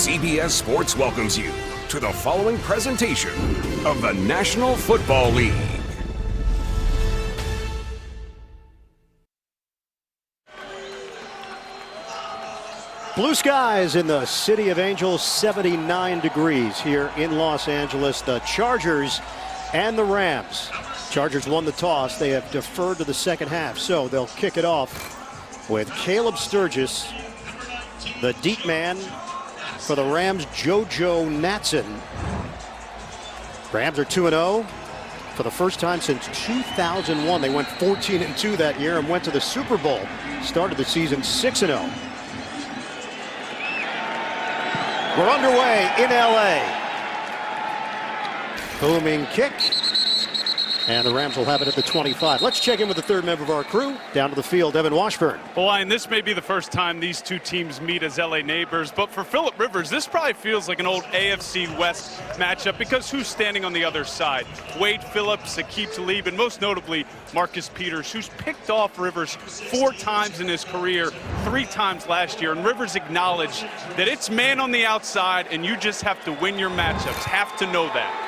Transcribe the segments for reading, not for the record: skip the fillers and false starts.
CBS Sports welcomes you to the following presentation of the National Football League. Blue skies in the City of Angels, 79 degrees here in Los Angeles. The Chargers and the Rams. Chargers won the toss. They have deferred to the second half, so they'll kick it off with Caleb Sturgis, the deep man for the Rams, JoJo Natson. Rams are 2-0 for the first time since 2001. They went 14-2 that year and went to the Super Bowl. Started the season 6-0. We're underway in LA. Booming kick. And the Rams will have it at the 25. Let's check in with the third member of our crew. Down to the field, Evan Washburn. Well, and this may be the first time these two teams meet as LA neighbors, but for Phillip Rivers, this probably feels like an old AFC West matchup because who's standing on the other side? Wade Phillips, Aqib Talib, and most notably, Marcus Peters, who's picked off Rivers 4 times in his career, 3 times last year. And Rivers acknowledged that it's man on the outside, and you just have to win your matchups, have to know that.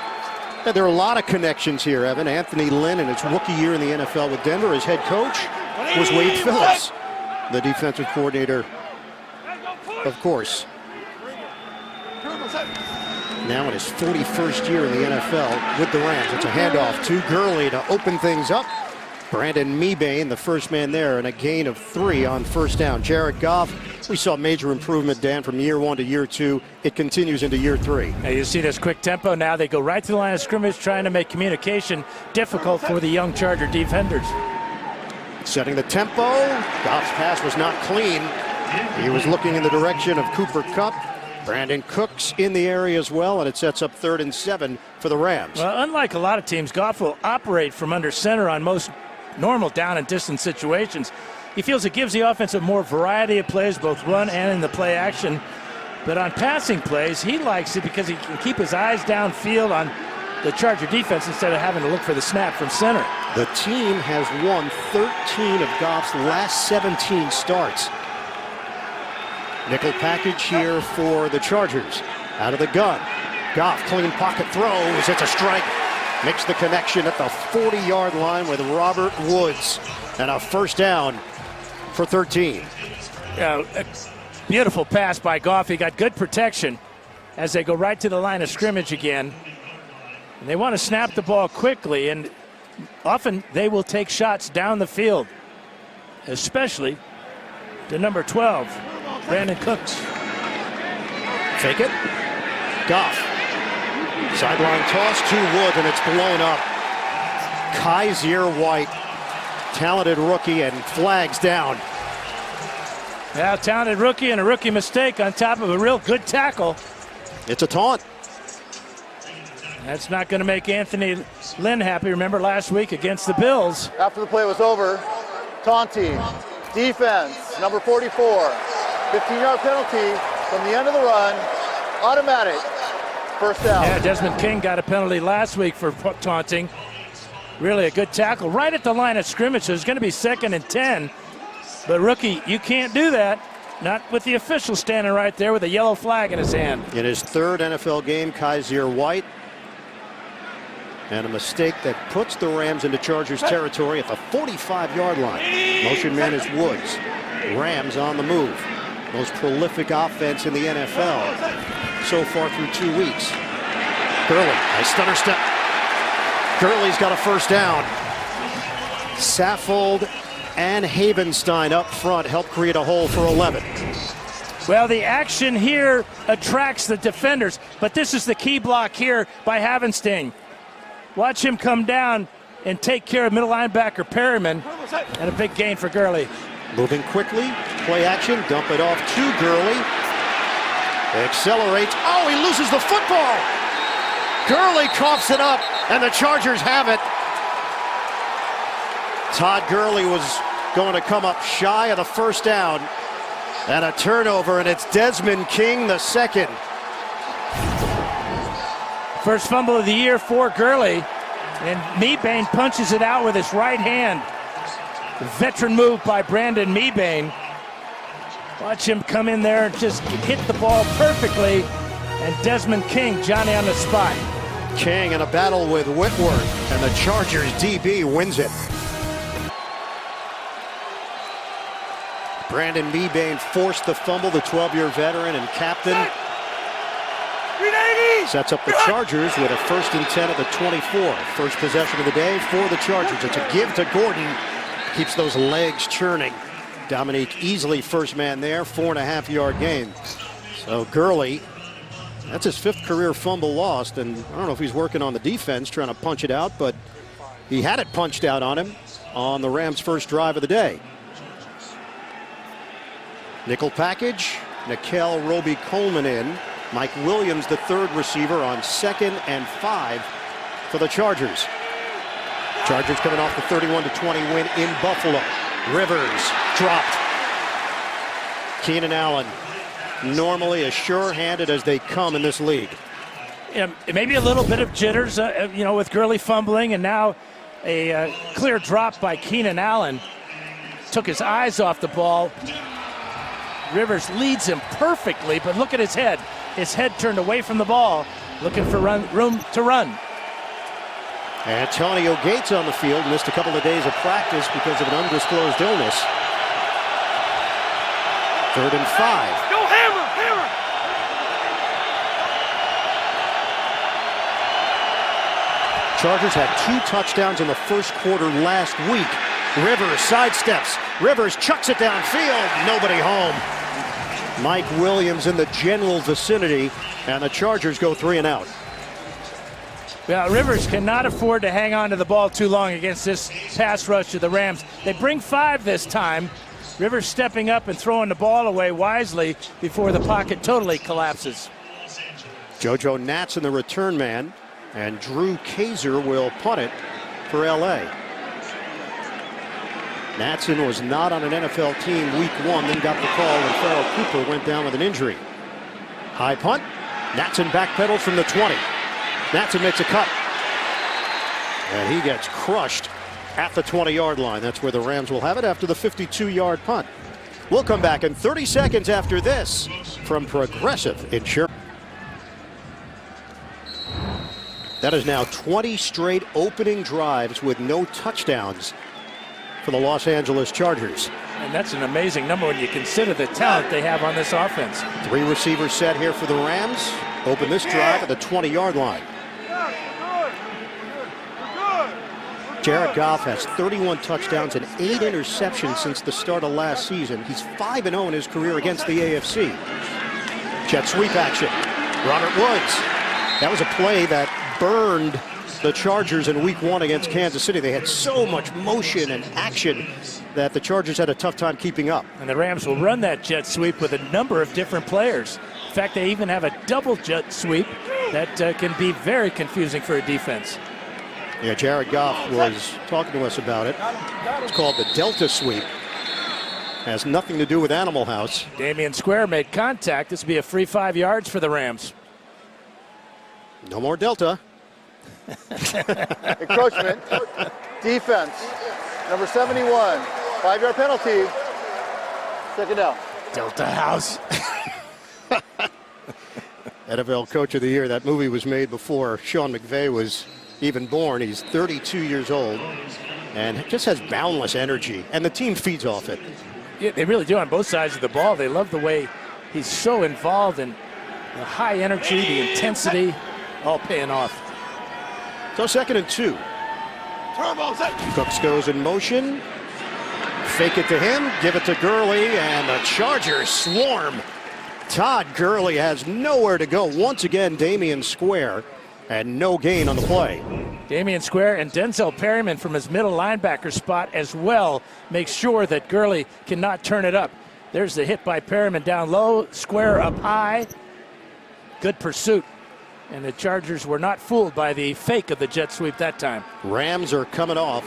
And there are a lot of connections here, Evan. Anthony Lynn in his rookie year in the NFL with Denver, his head coach was Wade Phillips, the defensive coordinator, of course. Now in his 41st year in the NFL with the Rams. It's a handoff to Gurley to open things up. Brandon Mebane, the first man there, and a gain of 3 on first down. Jared Goff, we saw major improvement, Dan, from year 1 to year 2. It continues into year 3. Now you see this quick tempo now. They go right to the line of scrimmage, trying to make communication difficult for the young Charger defenders. Setting the tempo. Goff's pass was not clean. He was looking in the direction of Cooper Kupp. Brandon Cooks in the area as well, and it sets up 3rd and 7 for the Rams. Well, unlike a lot of teams, Goff will operate from under center on most normal down and distance situations. He feels it gives the offense a more variety of plays, both run and in the play action. But on passing plays, he likes it because he can keep his eyes downfield on the Charger defense instead of having to look for the snap from center. The team has won 13 of Goff's last 17 starts. Nickel package here for the Chargers. Out of the gun. Goff, clean pocket throws. It's a strike. Makes the connection at the 40-yard line with Robert Woods. And a first down for 13. A beautiful pass by Goff. He got good protection as they go right to the line of scrimmage again. And they want to snap the ball quickly, and often they will take shots down the field, especially to number 12, Brandon Cooks. Fake it. Goff. Sideline toss to Wood, and it's blown up. Kaiser White, talented rookie, and flags down. Yeah, talented rookie and a rookie mistake on top of a real good tackle. It's a taunt. That's not going to make Anthony Lynn happy. Remember last week against the Bills. After the play was over, taunting, defense, number 44, 15-yard penalty from the end of the run, automatic. First down. Yeah, Desmond King got a penalty last week for taunting. Really a good tackle right at the line of scrimmage. So it's going to be 2nd and 10. But rookie, you can't do that. Not with the official standing right there with a yellow flag in his hand. In his 3rd NFL game, Kaiser White. And a mistake that puts the Rams into Chargers territory at the 45-yard line. Motion man is Woods. Rams on the move. Most prolific offense in the NFL so far through 2 weeks. Gurley, nice stutter step. Gurley's got a first down. Saffold and Havenstein up front help create a hole for 11. Well, the action here attracts the defenders, but this is the key block here by Havenstein. Watch him come down and take care of middle linebacker Perryman, and a big gain for Gurley. Moving quickly, play action, dump it off to Gurley. Accelerates. Oh, he loses the football. Gurley coughs it up, and the Chargers have it. Todd Gurley was going to come up shy of the first down. And a turnover, and it's Desmond King, the second. First fumble of the year for Gurley. And Mebane punches it out with his right hand. Veteran move by Brandon Mebane. Watch him come in there and just hit the ball perfectly. And Desmond King, Johnny on the spot. King in a battle with Whitworth, and the Chargers DB wins it. Brandon Mebane forced the fumble, the 12-year veteran and captain. Sets up the Chargers with a 1st and 10 at the 24. First possession of the day for the Chargers. It's a give to Gordon. Keeps those legs churning. Dominique easily first man there, 4.5-yard gain. So Gurley, that's his 5th career fumble lost, and I don't know if he's working on the defense trying to punch it out, but he had it punched out on him on the Rams' first drive of the day. Nickel package, Nickel Roby-Coleman in. Mike Williams, the 3rd receiver, on 2nd and 5 for the Chargers. Chargers coming off the 31-20 win in Buffalo. Rivers dropped. Keenan Allen, normally as sure-handed as they come in this league. Yeah, maybe a little bit of jitters, with Gurley fumbling, and now a clear drop by Keenan Allen. Took his eyes off the ball. Rivers leads him perfectly, but look at his head. His head turned away from the ball, looking for room to run. Antonio Gates on the field, missed a couple of days of practice because of an undisclosed illness. 3rd and 5. Go hammer, hammer! Chargers had 2 touchdowns in the first quarter last week. Rivers sidesteps. Rivers chucks it downfield. Nobody home. Mike Williams in the general vicinity, and the Chargers go 3 and out. Yeah, Rivers cannot afford to hang on to the ball too long against this pass rush of the Rams. They bring 5 this time. Rivers stepping up and throwing the ball away wisely before the pocket totally collapses. JoJo Natson, the return man, and Drew Kaiser will punt it for LA. Natson was not on an NFL team week 1, then got the call when Farrell Cooper went down with an injury. High punt. Natson backpedals from the 20. Natson makes a cut. And he gets crushed at the 20-yard line. That's where the Rams will have it after the 52-yard punt. We'll come back in 30 seconds after this from Progressive Insurance. That is now 20 straight opening drives with no touchdowns for the Los Angeles Chargers. And that's an amazing number when you consider the talent they have on this offense. 3 receivers set here for the Rams. Open this drive at the 20-yard line. Jared Goff has 31 touchdowns and 8 interceptions since the start of last season. He's 5-0 in his career against the AFC. Jet sweep action. Robert Woods. That was a play that burned the Chargers in week 1 against Kansas City. They had so much motion and action that the Chargers had a tough time keeping up. And the Rams will run that jet sweep with a number of different players. In fact, they even have a double jet sweep that can be very confusing for a defense. Yeah, Jared Goff was talking to us about it. It's called the Delta sweep. Has nothing to do with Animal House. Damian Square made contact. This will be a free 5 yards for the Rams. No more Delta. Encroachment. Defense. Number 71. 5-yard penalty. 2nd down. Delta House. NFL Coach of the Year. That movie was made before Sean McVay was even born. He's 32 years old and just has boundless energy, and the team feeds off it. Yeah, they really do on both sides of the ball. They love the way he's so involved in the high energy, the intensity, all paying off. So 2nd and 2. Cooks goes in motion. Fake it to him, give it to Gurley, and the Chargers swarm. Todd Gurley has nowhere to go. Once again, Damian Square, and no gain on the play. Damian Square and Denzel Perryman from his middle linebacker spot as well makes sure that Gurley cannot turn it up. There's the hit by Perryman down low, Square up high. Good pursuit. And the Chargers were not fooled by the fake of the jet sweep that time. Rams are coming off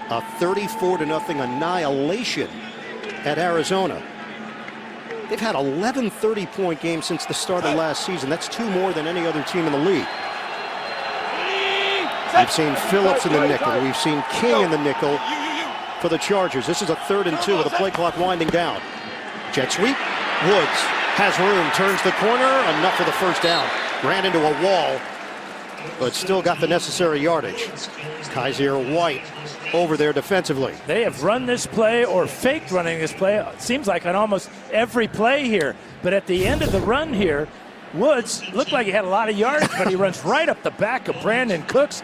a 34-0 annihilation at Arizona. They've had 11 30-point games since the start of last season. That's 2 more than any other team in the league. We've seen Phillips in the nickel. We've seen King in the nickel for the Chargers. This is a 3rd and 2 with the play clock winding down. Jet sweep. Woods has room, turns the corner, enough for the first down. Ran into a wall, but still got the necessary yardage. Kaiser White over there defensively. They have run this play or faked running this play, it seems like, on almost every play here. But at the end of the run here, Woods looked like he had a lot of yards, but he runs right up the back of Brandon Cooks.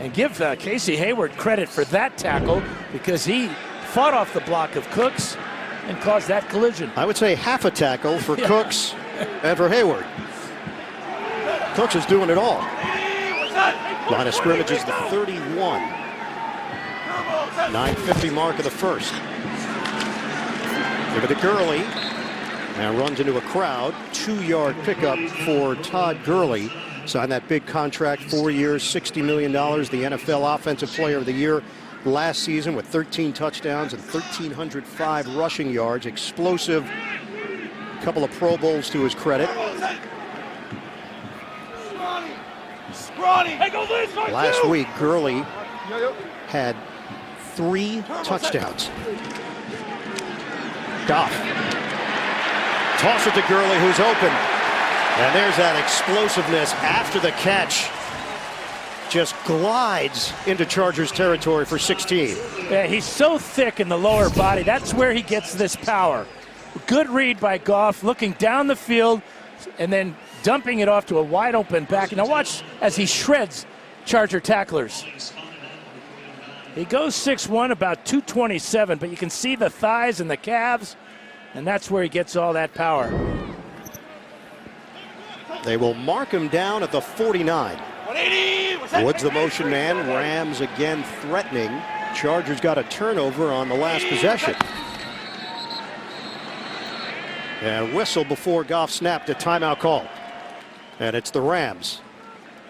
And give Casey Hayward credit for that tackle, because he fought off the block of Cooks and caused that collision. I would say half a tackle for Cooks and for Hayward. Cooks is doing it all. Line of scrimmage is the 31. 9:50 mark of the first. Give it to Gurley. And runs into a crowd. 2-yard pickup for Todd Gurley. Signed that big contract, 4 years, $60 million. The NFL Offensive Player of the Year last season with 13 touchdowns and 1,305 rushing yards. Explosive. A couple of Pro Bowls to his credit. Last week, Gurley had 3 touchdowns. Goff. Toss it to Gurley, who's open. And there's that explosiveness after the catch. Just glides into Chargers territory for 16. Yeah, he's so thick in the lower body. That's where he gets this power. Good read by Goff, looking down the field and then dumping it off to a wide open back. Now watch as he shreds Charger tacklers. He goes 6'1", about 227, but you can see the thighs and the calves, and that's where he gets all that power. They will mark him down at the 49. Woods the motion man. Rams again threatening. Chargers got a turnover on the last possession. And whistle before Goff snapped a timeout call. And it's the Rams.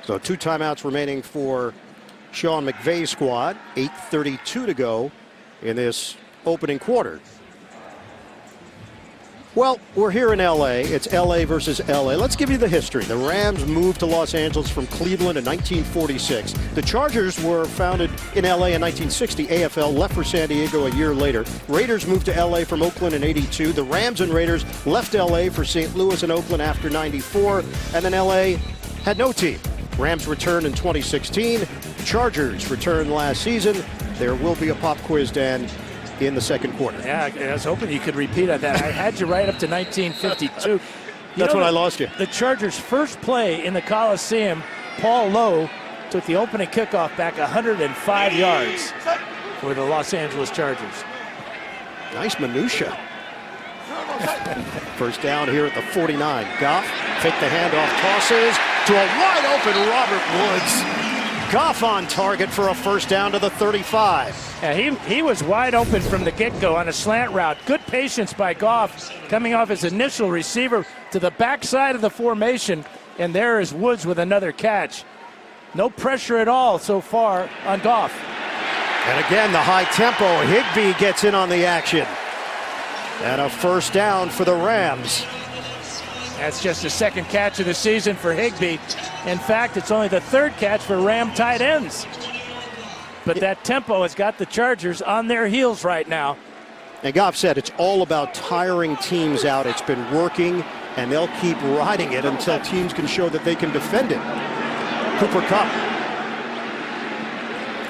So 2 timeouts remaining for Sean McVay's squad. 8:32 to go in this opening quarter. Well, we're here in L.A. It's L.A. versus L.A. Let's give you the history. The Rams moved to Los Angeles from Cleveland in 1946. The Chargers were founded in L.A. in 1960. AFL left for San Diego a year later. Raiders moved to L.A. from Oakland in 82. The Rams and Raiders left L.A. for St. Louis and Oakland after 94. And then L.A. had no team. Rams returned in 2016. Chargers returned last season. There will be a pop quiz, Dan, in the second quarter. Yeah, I was hoping you could repeat on that. I had you right up to 1952. That's when I lost you. The Chargers' first play in the Coliseum, Paul Lowe took the opening kickoff back 105 yards for the Los Angeles Chargers. Nice minutia. First down here at the 49. Goff, fake the handoff, tosses to a wide open Robert Woods. Goff on target for a first down to the 35. Yeah, he was wide open from the get-go on a slant route. Good patience by Goff, coming off his initial receiver to the backside of the formation, and there is Woods with another catch. No pressure at all so far on Goff. And again, the high tempo. Higbee gets in on the action. And a first down for the Rams. That's just the second catch of the season for Higbee. In fact, it's only the third catch for Ram tight ends. But that tempo has got the Chargers on their heels right now. And Goff said it's all about tiring teams out. It's been working, and they'll keep riding it until teams can show that they can defend it. Cooper Kupp.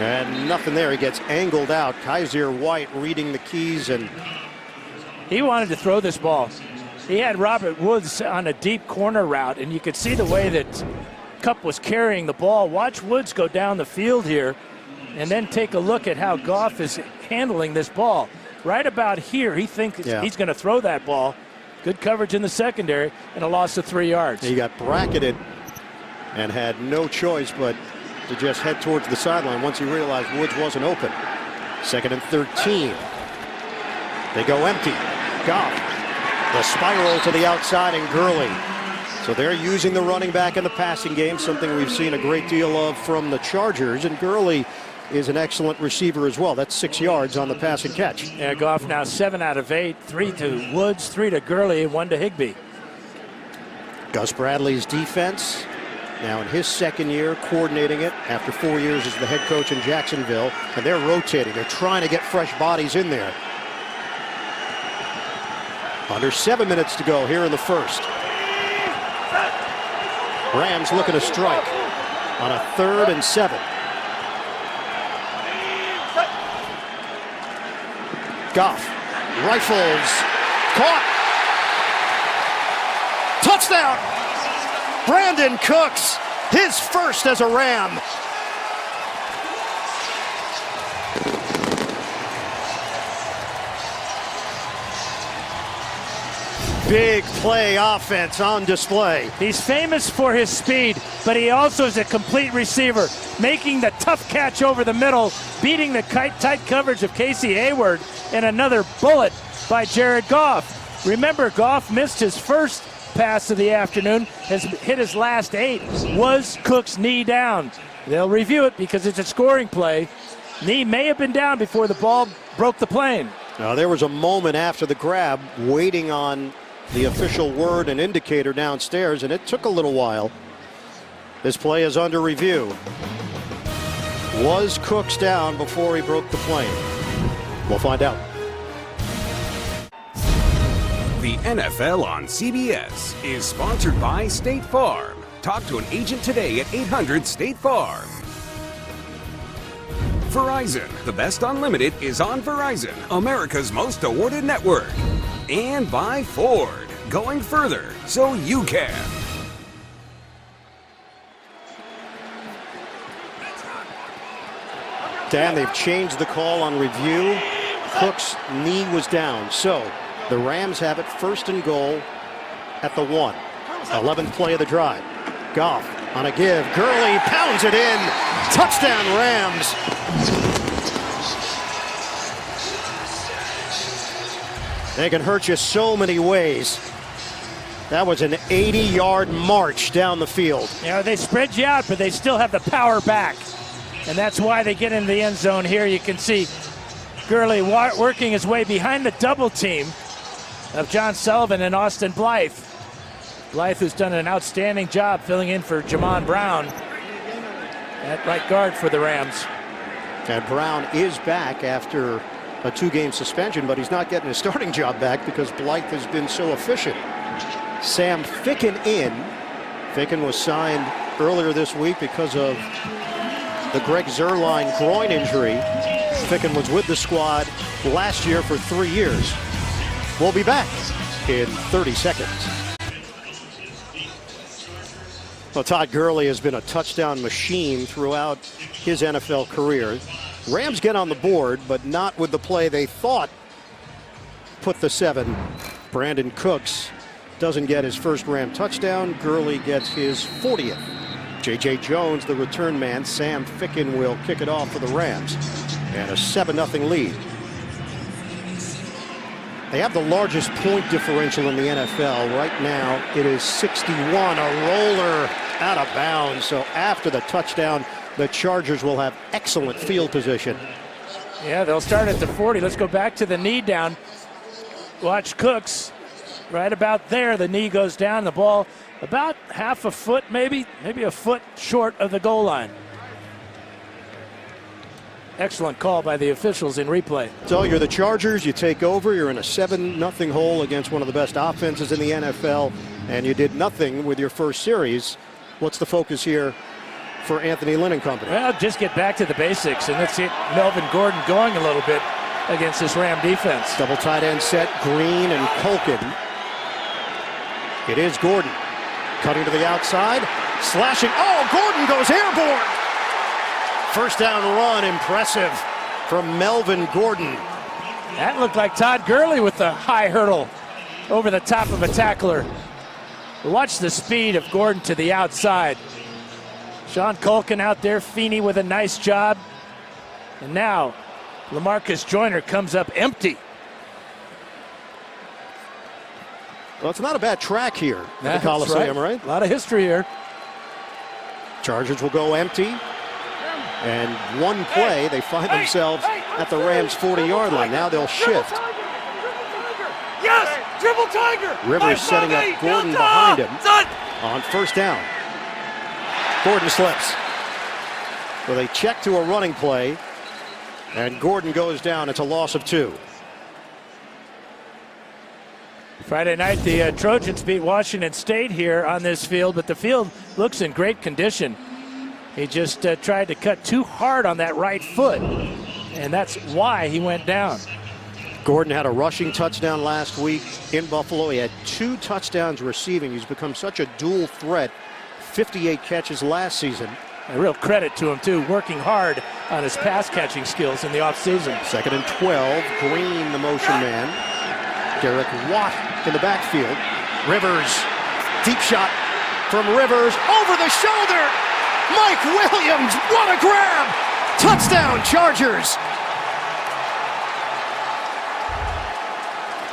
And nothing there. He gets angled out. Kaiser White reading the keys, and he wanted to throw this ball. He had Robert Woods on a deep corner route, and you could see the way that Kupp was carrying the ball. Watch Woods go down the field here, and then take a look at how Goff is handling this ball. Right about here, he thinks he's going to throw that ball. Good coverage in the secondary, and a loss of 3 yards. He got bracketed and had no choice but to just head towards the sideline once he realized Woods wasn't open. 2nd and 13. They go empty. Goff. The spiral to the outside, and Gurley. So they're using the running back in the passing game, something we've seen a great deal of from the Chargers. And Gurley is an excellent receiver as well. That's 6 yards on the pass and catch. Yeah, Goff now 7 out of 8. 3 to Woods, 3 to Gurley, and 1 to Higbee. Gus Bradley's defense, now in his second year coordinating it after 4 years as the head coach in Jacksonville. And they're rotating. They're trying to get fresh bodies in there. Under 7 minutes to go here in the first. Rams looking to strike on a 3rd and 7. Goff rifles, caught, touchdown! Brandon Cooks, his first as a Ram. Big play offense on display. He's famous for his speed, but he also is a complete receiver, making the tough catch over the middle, beating the tight coverage of Casey Hayward, and another bullet by Jared Goff. Remember, Goff missed his first pass of the afternoon, has hit his last 8. Was Cook's knee down? They'll review it because it's a scoring play. Knee may have been down before the ball broke the plane. Now, there was a moment after the grab waiting on the official word and indicator downstairs, and it took a little while. This play is under review. Was Cooks down before he broke the plane? We'll find out. The NFL on CBS is sponsored by State Farm. Talk to an agent today at 800-STATE-FARM. Verizon, the best unlimited is on Verizon, America's most awarded network. And by Ford, going further so you can. Dan, they've changed the call on review. Cook's knee was down, so the Rams have it 1st and goal at the 1. 11th play of the drive. Goff on a give. Gurley pounds it in. Touchdown, Rams. They can hurt you so many ways. That was an 80-yard march down the field. You know, they spread you out, but they still have the power back. And that's why they get into the end zone here. You can see Gurley working his way behind the double team of John Sullivan and Austin Blythe. Blythe, who's done an outstanding job filling in for Jamon Brown at right guard for the Rams. And Brown is back after a 2-game suspension, but he's not getting his starting job back because Blythe has been so efficient. Sam Ficken in. Ficken was signed earlier this week because of the Greg Zuerlein groin injury. Ficken was with the squad last year for 3 years. We'll be back in 30 seconds. Well, Todd Gurley has been a touchdown machine throughout his NFL career. Rams get on the board, but not with the play they thought put the 7. Brandon Cooks doesn't get his first Ram touchdown. Gurley gets his 40th. J.J. Jones, the return man. Sam Ficken will kick it off for the Rams. And a 7-0 lead. They have the largest point differential in the NFL. Right now, it is 61. A roller out of bounds. So after the touchdown, the Chargers will have excellent field position. Yeah, they'll start at the 40. Let's go back to the knee down. Watch Cooks. Right about there, the knee goes down. The ball about half a foot, maybe a foot short of the goal line. Excellent call by the officials in replay. So you're the Chargers, you take over, you're in a 7-0 hole against one of the best offenses in the NFL, and you did nothing with your first series. What's the focus here for Anthony Lynn and company? Well, just get back to the basics, and let's get Melvin Gordon going a little bit against this Ram defense. Double tight end set, Green and Culkin. It is Gordon. Cutting to the outside, slashing. Oh, Gordon goes airborne! First down run, impressive from Melvin Gordon. That looked like Todd Gurley with the high hurdle over the top of a tackler. Watch the speed of Gordon to the outside. Sean Culkin out there, Feeney with a nice job. And now, LaMarcus Joyner comes up empty. Well, it's not a bad track here at the Coliseum, right? A lot of history here. Chargers will go empty. And one play, they find themselves at the Rams' 40-yard line. Now they'll shift. Yes, dribble tiger. Rivers setting up Gordon behind him on first down. Gordon slips. So they check to a running play, and Gordon goes down. It's a loss of 2. Friday night, the Trojans beat Washington State here on this field, but the field looks in great condition. He just tried to cut too hard on that right foot, and that's why he went down. Gordon had a rushing touchdown last week in Buffalo. He had 2 touchdowns receiving. He's become such a dual threat. 58 catches last season. A real credit to him, too, working hard on his pass-catching skills in the offseason. 2nd and 12. Green, the motion man. Derek Watt in the backfield. Rivers, deep shot from Rivers, over the shoulder. Mike Williams, what a grab! Touchdown, Chargers!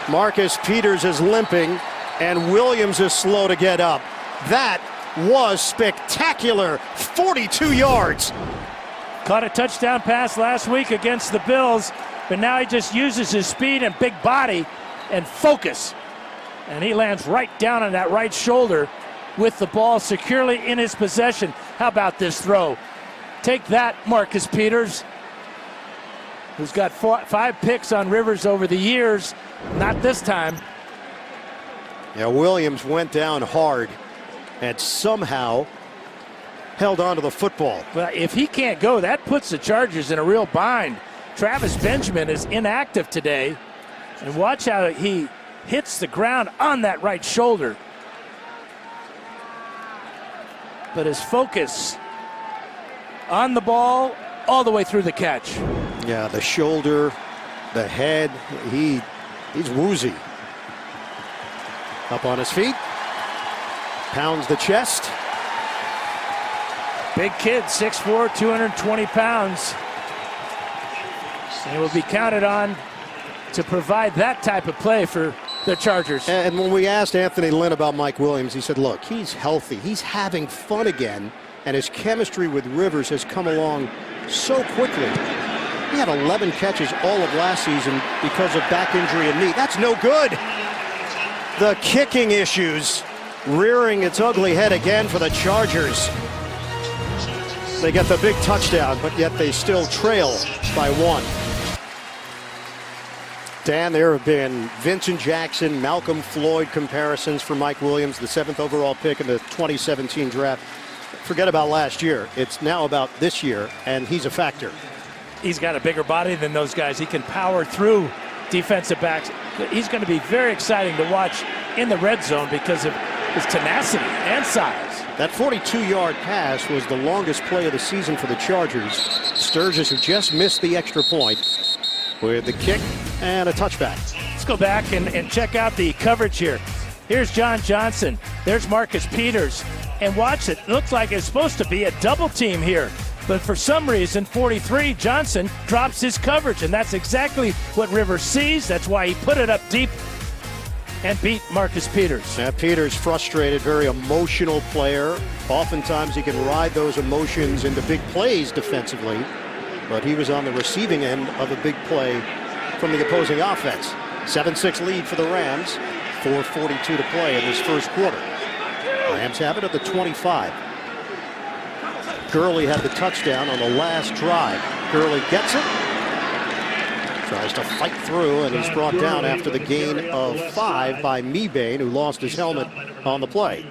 Marcus Peters is limping, and Williams is slow to get up. That was spectacular. 42 yards. Caught a touchdown pass last week against the Bills, but now he just uses his speed and big body and focus. And he lands right down on that right shoulder with the ball securely in his possession. How about this throw? Take that, Marcus Peters, who's got 5 picks on Rivers over the years. Not this time. Yeah, Williams went down hard and somehow held on to the football. Well, if he can't go, that puts the Chargers in a real bind. Travis Benjamin is inactive today. And watch how he hits the ground on that right shoulder. But his focus on the ball all the way through the catch. Yeah, the shoulder, the head, he's woozy. Up on his feet, pounds the chest. Big kid, 6'4", 220 pounds. And will be counted on to provide that type of play for the Chargers. And when we asked Anthony Lynn about Mike Williams, he said, look, he's healthy. He's having fun again, and his chemistry with Rivers has come along so quickly. He had 11 catches all of last season because of back injury and knee. That's no good. The kicking issues rearing its ugly head again for the Chargers. They get the big touchdown, but yet they still trail by 1. Dan, there have been Vincent Jackson, Malcolm Floyd comparisons for Mike Williams, the 7th overall pick in the 2017 draft. Forget about last year. It's now about this year, and he's a factor. He's got a bigger body than those guys. He can power through defensive backs. He's going to be very exciting to watch in the red zone because of his tenacity and size. That 42-yard pass was the longest play of the season for the Chargers. Sturgis, who just missed the extra point, with the kick and a touchback. Let's go back and check out the coverage here. Here's John Johnson. There's Marcus Peters. And watch it. Looks like it's supposed to be a double team here. But for some reason, 43, Johnson drops his coverage. And that's exactly what Rivers sees. That's why he put it up deep and beat Marcus Peters. Now, Peters frustrated, very emotional player. Oftentimes he can ride those emotions into big plays defensively. But he was on the receiving end of a big play from the opposing offense. 7-6 lead for the Rams. 4:42 to play in this first quarter. Rams have it at the 25. Gurley had the touchdown on the last drive. Gurley gets it. Tries to fight through, and he's brought down after the gain of 5 by Mebane, who lost his helmet on the play.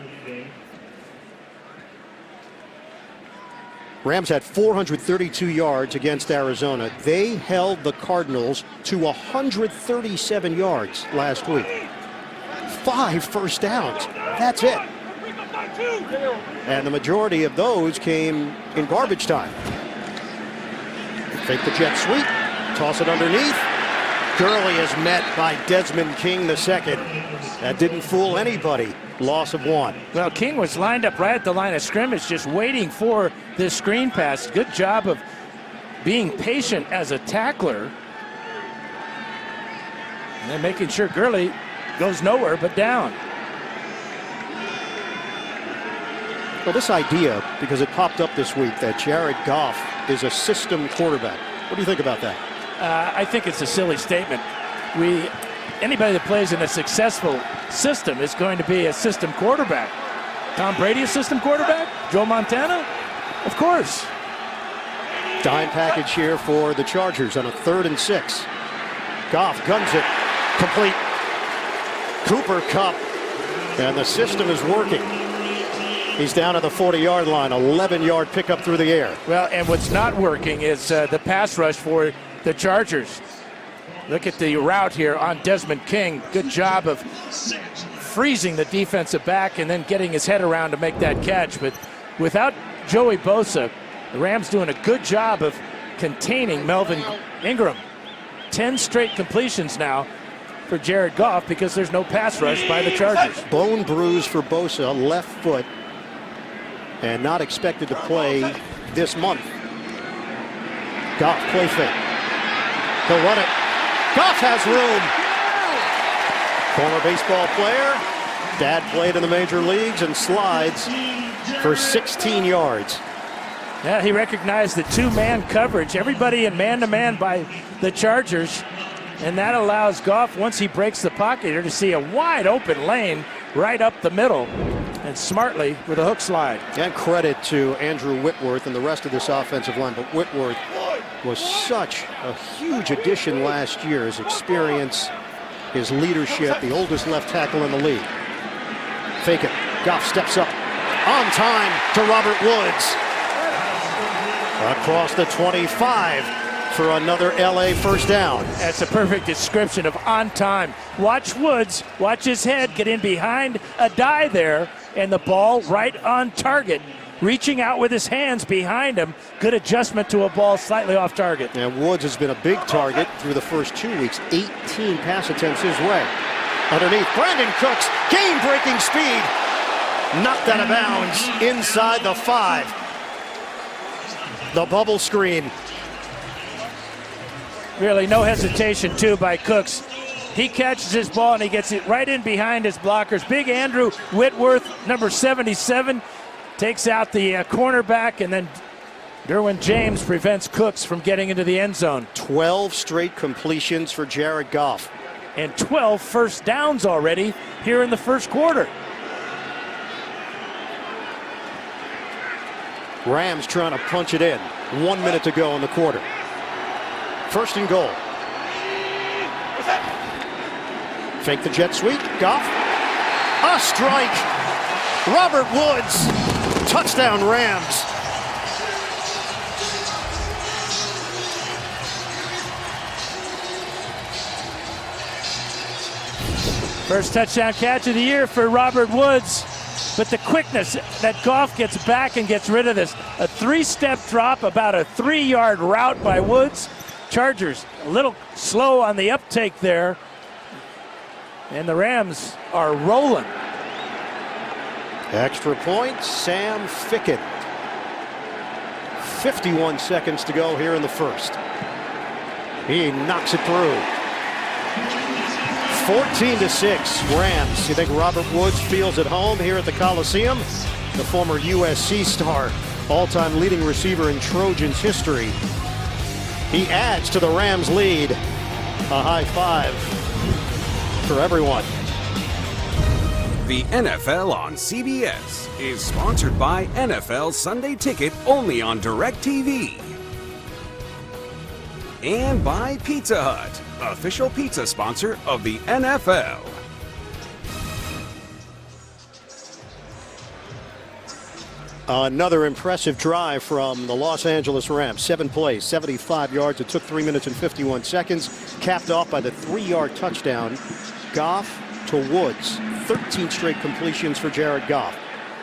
Rams had 432 yards against Arizona. They held the Cardinals to 137 yards last week. 5 first downs. That's it. And the majority of those came in garbage time. Fake the jet sweep. Toss it underneath. Gurley is met by Desmond King II. That didn't fool anybody. Loss of 1. Well, King was lined up right at the line of scrimmage, just waiting for this screen pass. Good job of being patient as a tackler. And then making sure Gurley goes nowhere but down. Well, this idea, because it popped up this week, that Jared Goff is a system quarterback. What do you think about that? I think it's a silly statement. Anybody that plays in a successful system is going to be a system quarterback. Tom Brady, a system quarterback? Joe Montana? Of course. Dime package here for the Chargers on a 3rd and 6. Goff guns it. Complete. Cooper Kupp, and the system is working. He's down at the 40-yard line, 11-yard pickup through the air. Well, and what's not working is the pass rush for the Chargers. Look at the route here on Desmond King. Good job of freezing the defensive back and then getting his head around to make that catch. But without Joey Bosa, the Rams doing a good job of containing Melvin Ingram. 10 straight completions now for Jared Goff because there's no pass rush by the Chargers. Bone bruise for Bosa, left foot, and not expected to play this month. Goff play fake. He'll run it. Goff has room. Former baseball player. Dad played in the major leagues and slides for 16 yards. Yeah, he recognized the two-man coverage. Everybody in man-to-man by the Chargers. And that allows Goff, once he breaks the pocket here, to see a wide open lane right up the middle. And smartly with a hook slide. And credit to Andrew Whitworth and the rest of this offensive line. But Whitworth was such a huge addition last year. His experience, his leadership, the oldest left tackle in the league. Fake it. Goff steps up. On time to Robert Woods. Across the 25 for another LA first down. That's a perfect description of on time. Watch Woods, watch his head get in behind a die there, and the ball right on target. Reaching out with his hands behind him. Good adjustment to a ball slightly off target. And Woods has been a big target through the first 2 weeks. 18 pass attempts his way. Underneath, Brandon Cooks, game-breaking speed. Knocked out of bounds inside the 5. The bubble screen. Really no hesitation, too, by Cooks. He catches his ball and he gets it right in behind his blockers. Big Andrew Whitworth, number 77, takes out the cornerback, and then Derwin James prevents Cooks from getting into the end zone. 12 straight completions for Jared Goff. And 12 first downs already here in the first quarter. Rams trying to punch it in. 1 minute to go in the quarter. First and goal. Fake the jet sweep. Goff. A strike. Robert Woods. Touchdown Rams. First touchdown catch of the year for Robert Woods. But the quickness that Goff gets back and gets rid of this. A 3-step drop, about a 3-yard route by Woods. Chargers a little slow on the uptake there. And the Rams are rolling. Extra point, Sam Ficken. 51 seconds to go here in the first. He knocks it through. 14-6, Rams. You think Robert Woods feels at home here at the Coliseum? The former USC star, all-time leading receiver in Trojans history. He adds to the Rams' lead. A high five for everyone. The NFL on CBS is sponsored by NFL Sunday Ticket, only on DirecTV. And by Pizza Hut, official pizza sponsor of the NFL. Another impressive drive from the Los Angeles Rams. 7 plays, 75 yards. It took 3 minutes and 51 seconds. Capped off by the 3-yard touchdown. Goff to Woods. 13 straight completions for Jared Goff.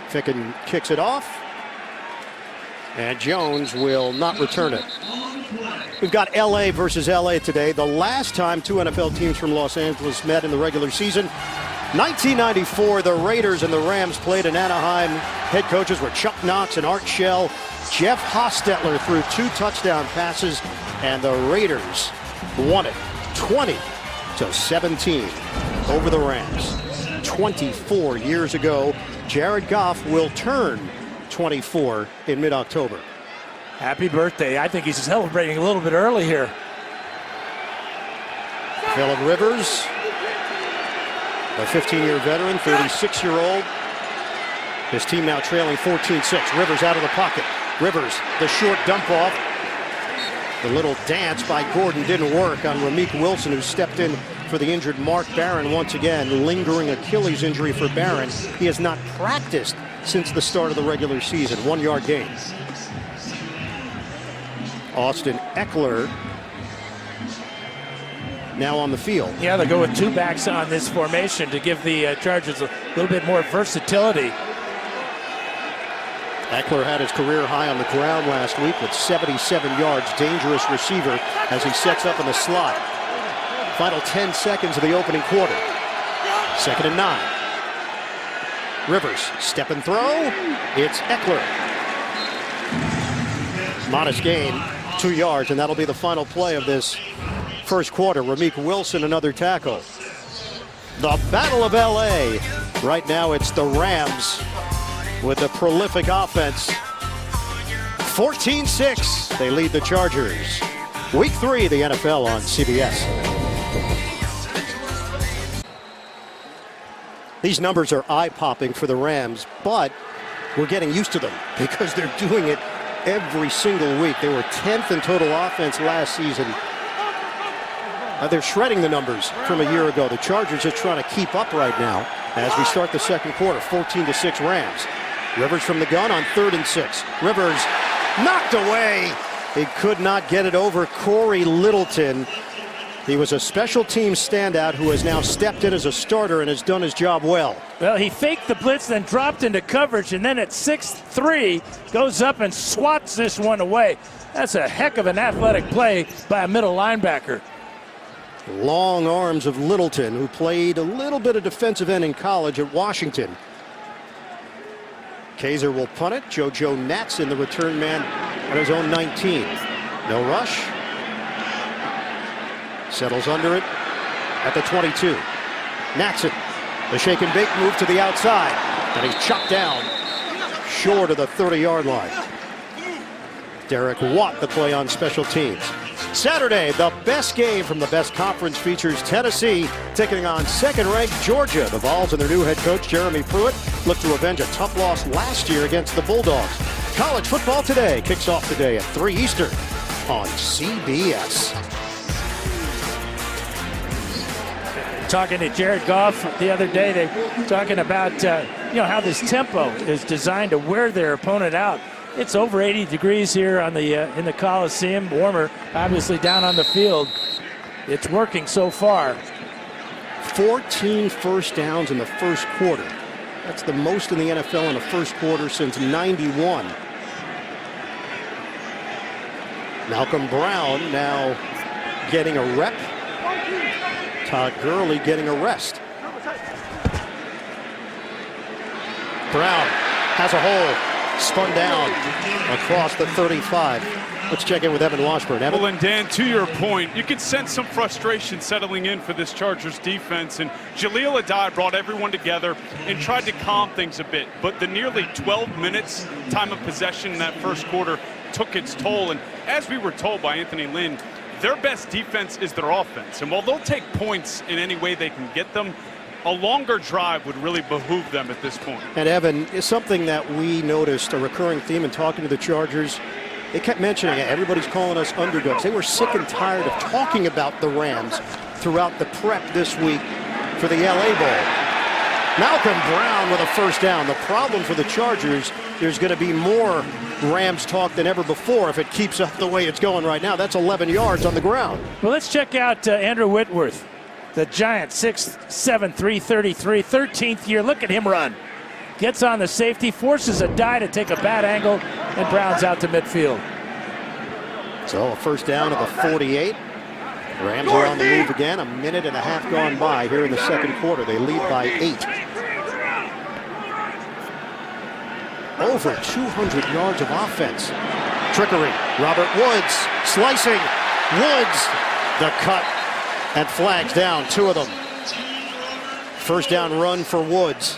Ficken kicks it off. And Jones will not return it. We've got LA versus LA today. The last time two NFL teams from Los Angeles met in the regular season, 1994, the Raiders and the Rams played in Anaheim. Head coaches were Chuck Knox and Art Shell. Jeff Hostetler threw 2 touchdown passes, and the Raiders won it 20-17 over the Rams. 24 years ago, Jared Goff will turn 24 in mid-October. Happy birthday. I think he's celebrating a little bit early here. Phillip Rivers, a 15-year veteran, 36-year-old. His team now trailing 14-6. Rivers out of the pocket. Rivers, the short dump off. The little dance by Gordon didn't work on Ramik Wilson, who stepped in for the injured Mark Barron once again. Lingering Achilles injury for Barron. He has not practiced since the start of the regular season. 1 yard gain. Austin Eckler now on the field. Yeah, they'll go with 2 backs on this formation to give the Chargers a little bit more versatility. Eckler had his career high on the ground last week with 77 yards. Dangerous receiver as he sets up in the slot. Final 10 seconds of the opening quarter. 2nd and 9. Rivers, step and throw. It's Eckler. Modest gain, 2 yards, and that'll be the final play of this first quarter. Ramik Wilson, another tackle. The Battle of LA. Right now it's the Rams with a prolific offense. 14-6, they lead the Chargers. Week 3 of the NFL on CBS. These numbers are eye-popping for the Rams, but we're getting used to them because they're doing it every single week. They were 10th in total offense last season. They're shredding the numbers from a year ago. The Chargers are trying to keep up right now as we start the second quarter. 14-6 Rams. Rivers from the gun on 3rd and 6. Rivers knocked away. He could not get it over Corey Littleton. He was a special teams standout who has now stepped in as a starter and has done his job well. Well, he faked the blitz, then dropped into coverage, and then at 6'3", goes up and swats this one away. That's a heck of an athletic play by a middle linebacker. Long arms of Littleton, who played a little bit of defensive end in college at Washington. Kaiser will punt it. JoJo Nats in the return man at his own 19. No rush. Settles under it at the 22. Natson, the shake and bake move to the outside, and he's chopped down short of the 30-yard line. Derek Watt, the play on special teams. Saturday, the best game from the best conference features Tennessee taking on second-ranked Georgia. The Vols and their new head coach, Jeremy Pruitt, look to avenge a tough loss last year against the Bulldogs. College football today kicks off today at 3 Eastern on CBS. Talking to Jared Goff the other day, they were talking about how this tempo is designed to wear their opponent out. It's over 80 degrees here on the in the Coliseum, warmer obviously down on the field. It's working so far. 14 first downs in the first quarter. That's the most in the NFL in the first quarter since '91. Malcolm Brown now getting a rep. Todd Gurley getting a rest. Brown has a hole, spun down across the 35. Let's check in with Evan Washburn. Evan? Well, and Dan, to your point, you could sense some frustration settling in for this Chargers defense, and Jaleel Addae brought everyone together and tried to calm things a bit, but the nearly 12 minutes time of possession in that first quarter took its toll, and as we were told by Anthony Lynn, their best defense is their offense, and while they'll take points in any way they can get them, a longer drive would really behoove them at this point. And Evan, is something that we noticed, a recurring theme in talking to the Chargers. They kept mentioning it. Everybody's calling us underdogs. They were sick and tired of talking about the Rams throughout the prep this week for the LA Bowl. Malcolm Brown with a first down. The problem for the Chargers, there's going to be more Rams talk than ever before if it keeps up the way it's going right now. That's 11 yards on the ground. Well, let's check out Andrew Whitworth, the Giant, 6'7", 333, 13th year. Look at him run. Gets on the safety, forces Addae to take a bad angle, and Brown's out to midfield. So a first down at the 48. Rams are on the move again. A minute and a half gone by here in the second quarter. They lead by 8. Over 200 yards of offense. Trickery. Robert Woods slicing. Woods the cut and flags down. 2 of them. First down run for Woods.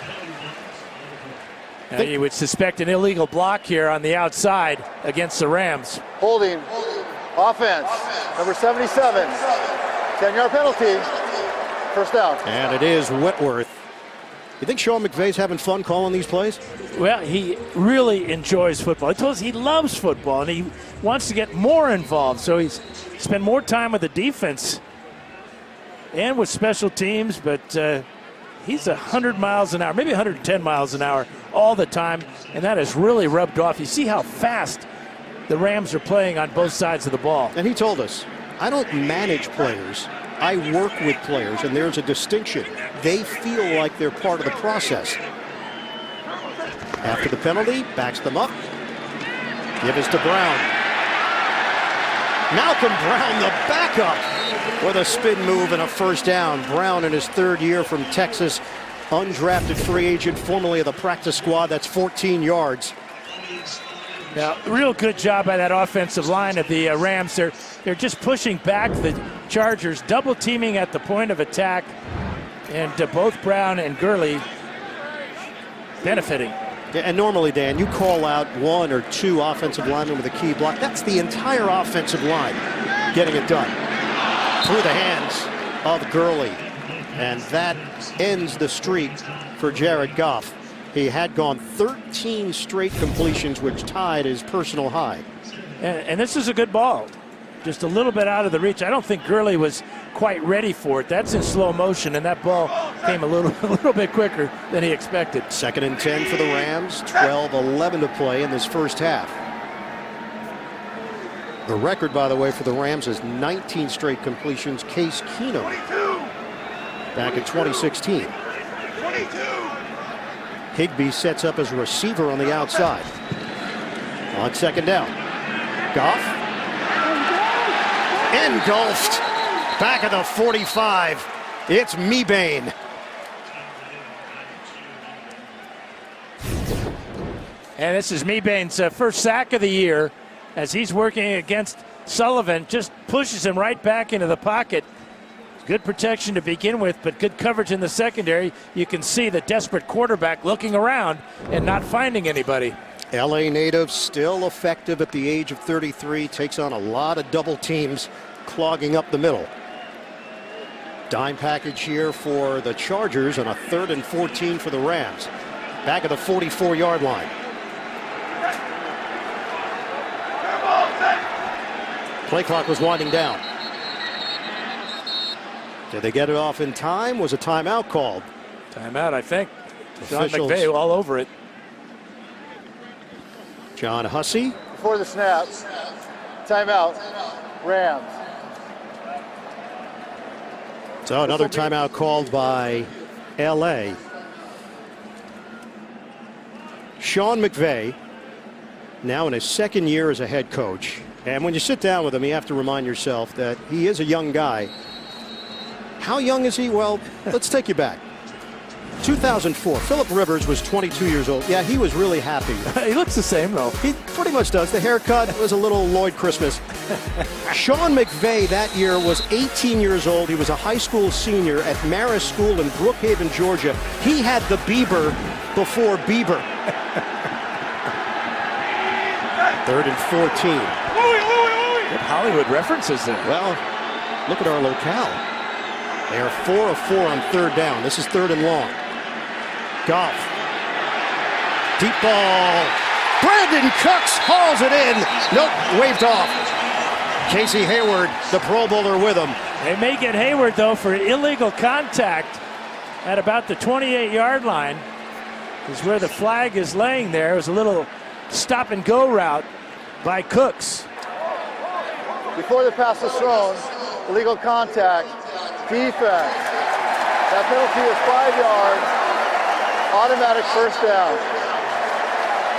Now you would suspect an illegal block here on the outside against the Rams. Holding. Offense. Number 77. 10-yard penalty. First down. And it is Whitworth. You think Sean McVay's having fun calling these plays? Well, he really enjoys football. He told us he loves football, and he wants to get more involved, so he's spent more time with the defense. and with special teams, but he's 100 miles an hour, maybe 110 miles an hour all the time, and that has really rubbed off. You see how fast the Rams are playing on both sides of the ball. And he told us, I don't manage players. I work with players, and there's a distinction. They feel like they're part of the process. After the penalty, backs them up. Give us to Brown. Malcolm Brown, the backup, with a spin move and a first down. Brown in his third year from Texas, undrafted free agent, formerly of the practice squad. That's 14 yards. Now, real good job by that offensive line of the Rams. They're just pushing back the Chargers, double teaming at the point of attack, and both Brown and Gurley benefiting. And normally, Dan, you call out one or two offensive linemen with a key block. That's the entire offensive line getting it done through the hands of Gurley. And that ends the streak for Jared Goff. He had gone 13 straight completions, which tied his personal high. And this is a good ball. Just a little bit out of the reach. I don't think Gurley was quite ready for it. That's in slow motion, and that ball came a little bit quicker than he expected. 2nd and 10 for the Rams. 12-11 to play in this first half. The record, by the way, for the Rams is 19 straight completions. Case Keenum back in 2016. Higbee sets up as a receiver on the outside. On 2nd down. Goff. Engulfed. Back at the 45. It's Mebane. And this is Mebane's first sack of the year as he's working against Sullivan. Just pushes him right back into the pocket. Good protection to begin with, but good coverage in the secondary. You can see the desperate quarterback looking around and not finding anybody. LA native, still effective at the age of 33, takes on a lot of double teams, clogging up the middle. Dime package here for the Chargers on a 3rd and 14 for the Rams. Back at the 44-yard line. Play clock was winding down. Did they get it off in time? Was a timeout called? Timeout, I think. Sean Officials. McVay all over it. John Hussey. Before the snap, timeout, Rams. So another timeout called by LA. Sean McVay, now in his 2nd year as a head coach. And when you sit down with him, you have to remind yourself that he is a young guy. How young is he? Well, let's take you back. 2004, Philip Rivers was 22 years old. Yeah, he was really happy. He looks the same, though. He pretty much does. The haircut was a little Lloyd Christmas. Sean McVay that year was 18 years old. He was a high school senior at Marist School in Brookhaven, Georgia. He had the Bieber before Bieber. 3rd and 14. Good Hollywood references there. Well, look at our locale. They are 4 of 4 on 3rd down. This is 3rd and long. Goff. Deep ball. Brandon Cooks hauls it in. Nope, waved off. Casey Hayward, the Pro Bowler, with him. They may get Hayward, though, for illegal contact at about the 28-yard line. Is where the flag is laying there. It was a little stop-and-go route by Cooks. Before the pass is thrown, illegal contact, defense. That penalty is 5 yards. Automatic first down.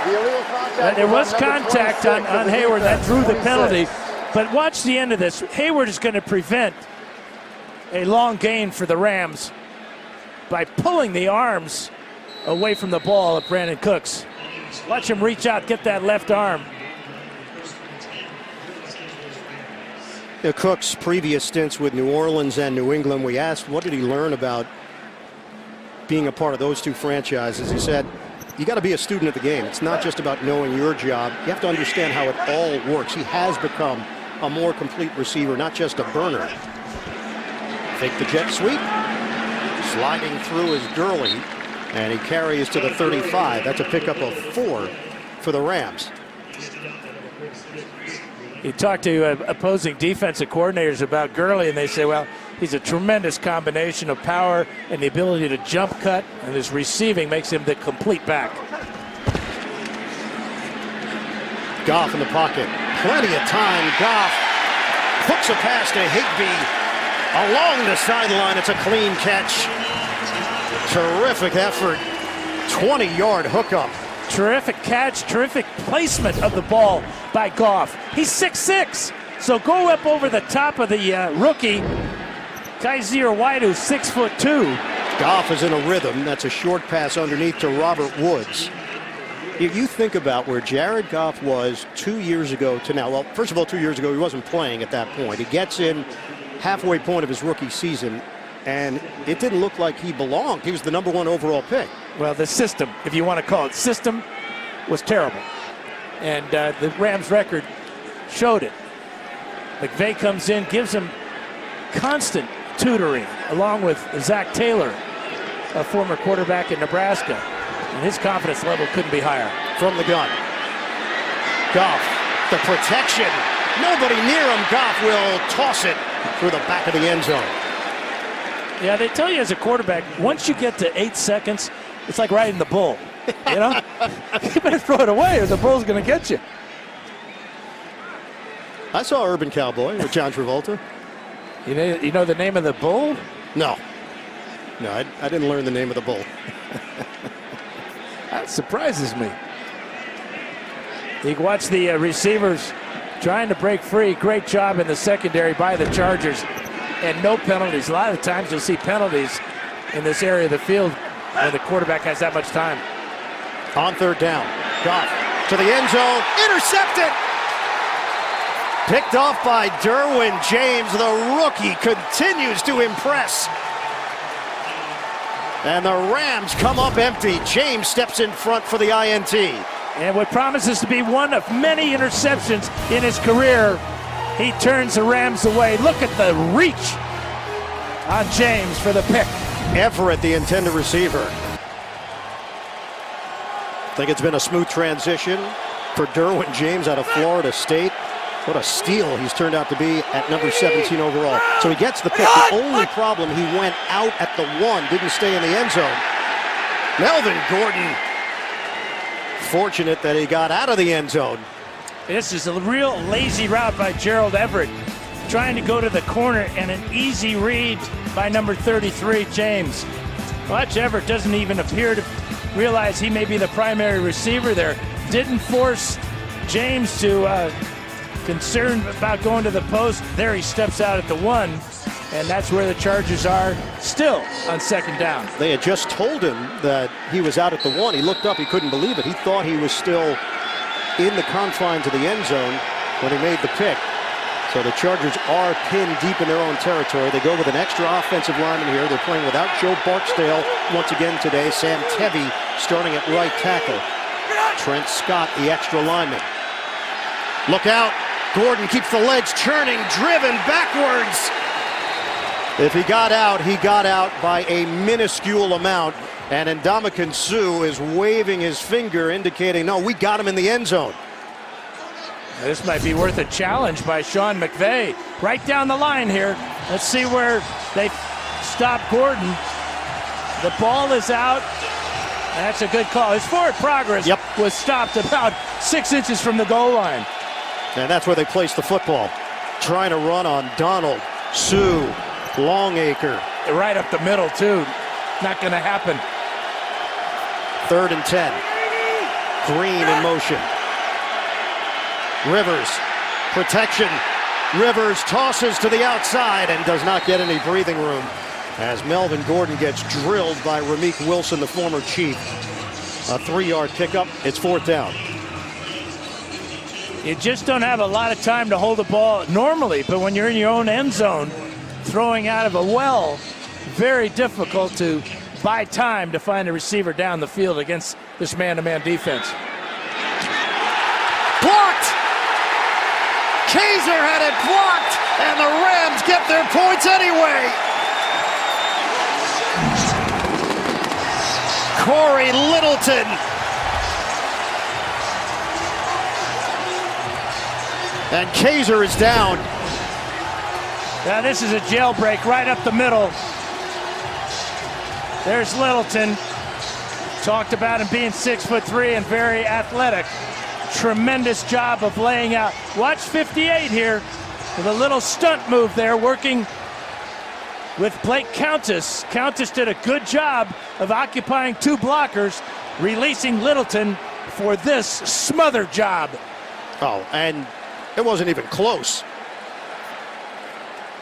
The illegal contact. There was contact on Hayward that drew the 26. penalty. But watch the end of this. Hayward is going to prevent a long gain for the Rams by pulling the arms away from the ball of Brandon Cooks. Watch him reach out, get that left arm. Cook's previous stints with New Orleans and New England, we asked what did he learn about being a part of those two franchises. He said, you got to be a student of the game. It's not just about knowing your job. You have to understand how it all works. He has become a more complete receiver, not just a burner. Fake the jet sweep. Sliding through is Gurley, and he carries to the 35. That's a pickup of 4 for the Rams. You talk to opposing defensive coordinators about Gurley, and they say, well, He's a tremendous combination of power and the ability to jump cut, and his receiving makes him the complete back. Goff in the pocket. Plenty of time. Goff hooks a pass to Higbee along the sideline. It's a clean catch. Terrific effort. 20-yard hookup. Terrific catch, terrific placement of the ball by Goff. He's 6'6", so go up over the top of the rookie, Kaiser White, who's 6'2". Goff is in a rhythm. That's a short pass underneath to Robert Woods. If you think about where Jared Goff was 2 years ago to now, well, first of all, 2 years ago, he wasn't playing at that point. He gets in halfway point of his rookie season, and it didn't look like he belonged. He was the #1 overall pick. Well, the system, if you want to call it system, was terrible. And the Rams record showed it. McVay comes in, gives him constant tutoring, along with Zach Taylor, a former quarterback in Nebraska. And his confidence level couldn't be higher. From the gun. Goff, the protection. Nobody near him. Goff will toss it through the back of the end zone. Yeah, they tell you as a quarterback, once you get to 8 seconds, it's like riding the bull. You know? You better throw it away or the bull's going to get you. I saw Urban Cowboy with John Travolta. You know the name of the bull? No. No, I didn't learn the name of the bull. That surprises me. You can watch the receivers trying to break free. Great job in the secondary by the Chargers. And no penalties. A lot of times you'll see penalties in this area of the field when the quarterback has that much time. On third down, Goff to the end zone, intercepted. Picked off by Derwin James. The rookie continues to impress. And the Rams come up empty. James steps in front for the INT. And what promises to be one of many interceptions in his career, he turns the Rams away. Look at the reach on James for the pick. Everett, the intended receiver. I think it's been a smooth transition for Derwin James out of Florida State. What a steal he's turned out to be at number 17 overall. So he gets the pick. The only problem, he went out at the 1, didn't stay in the end zone. Melvin Gordon, fortunate that he got out of the end zone. This is a real lazy route by Gerald Everett, trying to go to the corner, and an easy read by number 33, James. Watch, Everett doesn't even appear to realize he may be the primary receiver there. Didn't force James to concerned about going to the post. There he steps out at the 1, and that's where the Chargers are still on second down. They had just told him that he was out at the 1. He looked up, he couldn't believe it. He thought he was still in the confines of the end zone when he made the pick. So the Chargers are pinned deep in their own territory. They go with an extra offensive lineman here. They're playing without Joe Barksdale once again today. Sam Tevy starting at right tackle. Trent Scott, the extra lineman. Look out. Gordon keeps the legs churning, driven backwards. If he got out by a minuscule amount. And Ndamukong Suh is waving his finger, indicating, no, we got him in the end zone. This might be worth a challenge by Sean McVay. Right down the line here. Let's see where they stop Gordon. The ball is out. That's a good call. His forward progress was stopped about 6 inches from the goal line. And that's where they place the football. Trying to run on Donald, Suh, Longacre. Right up the middle, too. Not going to happen. 3rd and 10. Green in motion. Rivers, protection. Rivers tosses to the outside and does not get any breathing room as Melvin Gordon gets drilled by Ramik Wilson, the former Chief. A 3-yard pickup. It's 4th down. You just don't have a lot of time to hold the ball normally, but when you're in your own end zone, throwing out of a well, very difficult to buy time to find a receiver down the field against this man-to-man defense. Blocked! Kaiser had it blocked, and the Rams get their points anyway. Corey Littleton. And Kaiser is down. Now this is a jailbreak right up the middle. There's Littleton. Talked about him being 6'3" and very athletic. Tremendous job of laying out. Watch 58 here with a little stunt move there, working with Blake Countess. Countess did a good job of occupying 2 blockers, releasing Littleton for this smother job. Oh, and it wasn't even close.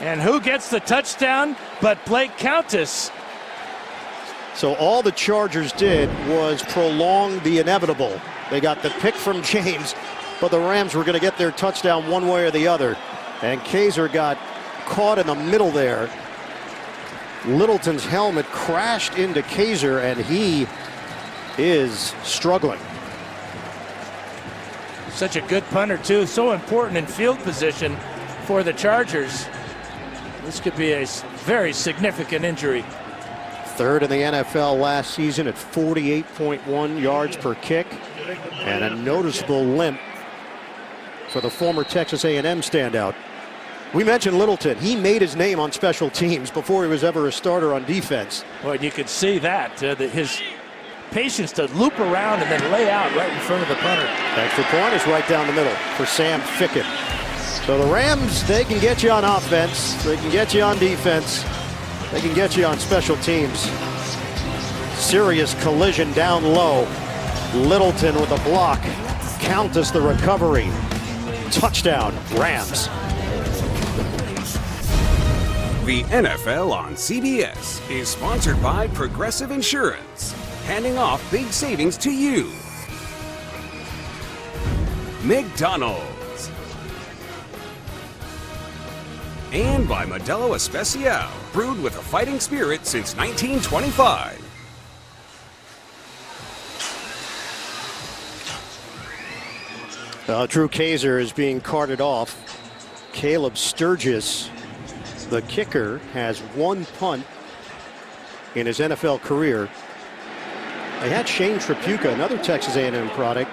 And who gets the touchdown but Blake Countess? So all the Chargers did was prolong the inevitable. They got the pick from James, but the Rams were going to get their touchdown one way or the other. And Kaiser got caught in the middle there. Littleton's helmet crashed into Kaiser, and he is struggling. Such a good punter, too. So important in field position for the Chargers. This could be a very significant injury. Third in the NFL last season at 48.1 yards per kick, and a noticeable limp for the former Texas A&M standout. We mentioned Littleton. He made his name on special teams before he was ever a starter on defense. Well, you could see that, his patience to loop around and then lay out right in front of the punter. Extra point is right down the middle for Sam Ficken. So the Rams, they can get you on offense, they can get you on defense, they can get you on special teams. Serious collision down low. Littleton with a block. Countess the recovery. Touchdown, Rams. The NFL on CBS is sponsored by Progressive Insurance, handing off big savings to you. McDonald's. And by Modelo Especial, brewed with a fighting spirit since 1925. Drew Kaiser is being carted off. Caleb Sturgis, the kicker, has 1 punt in his NFL career. They had Shane Tripucka, another Texas A&M product,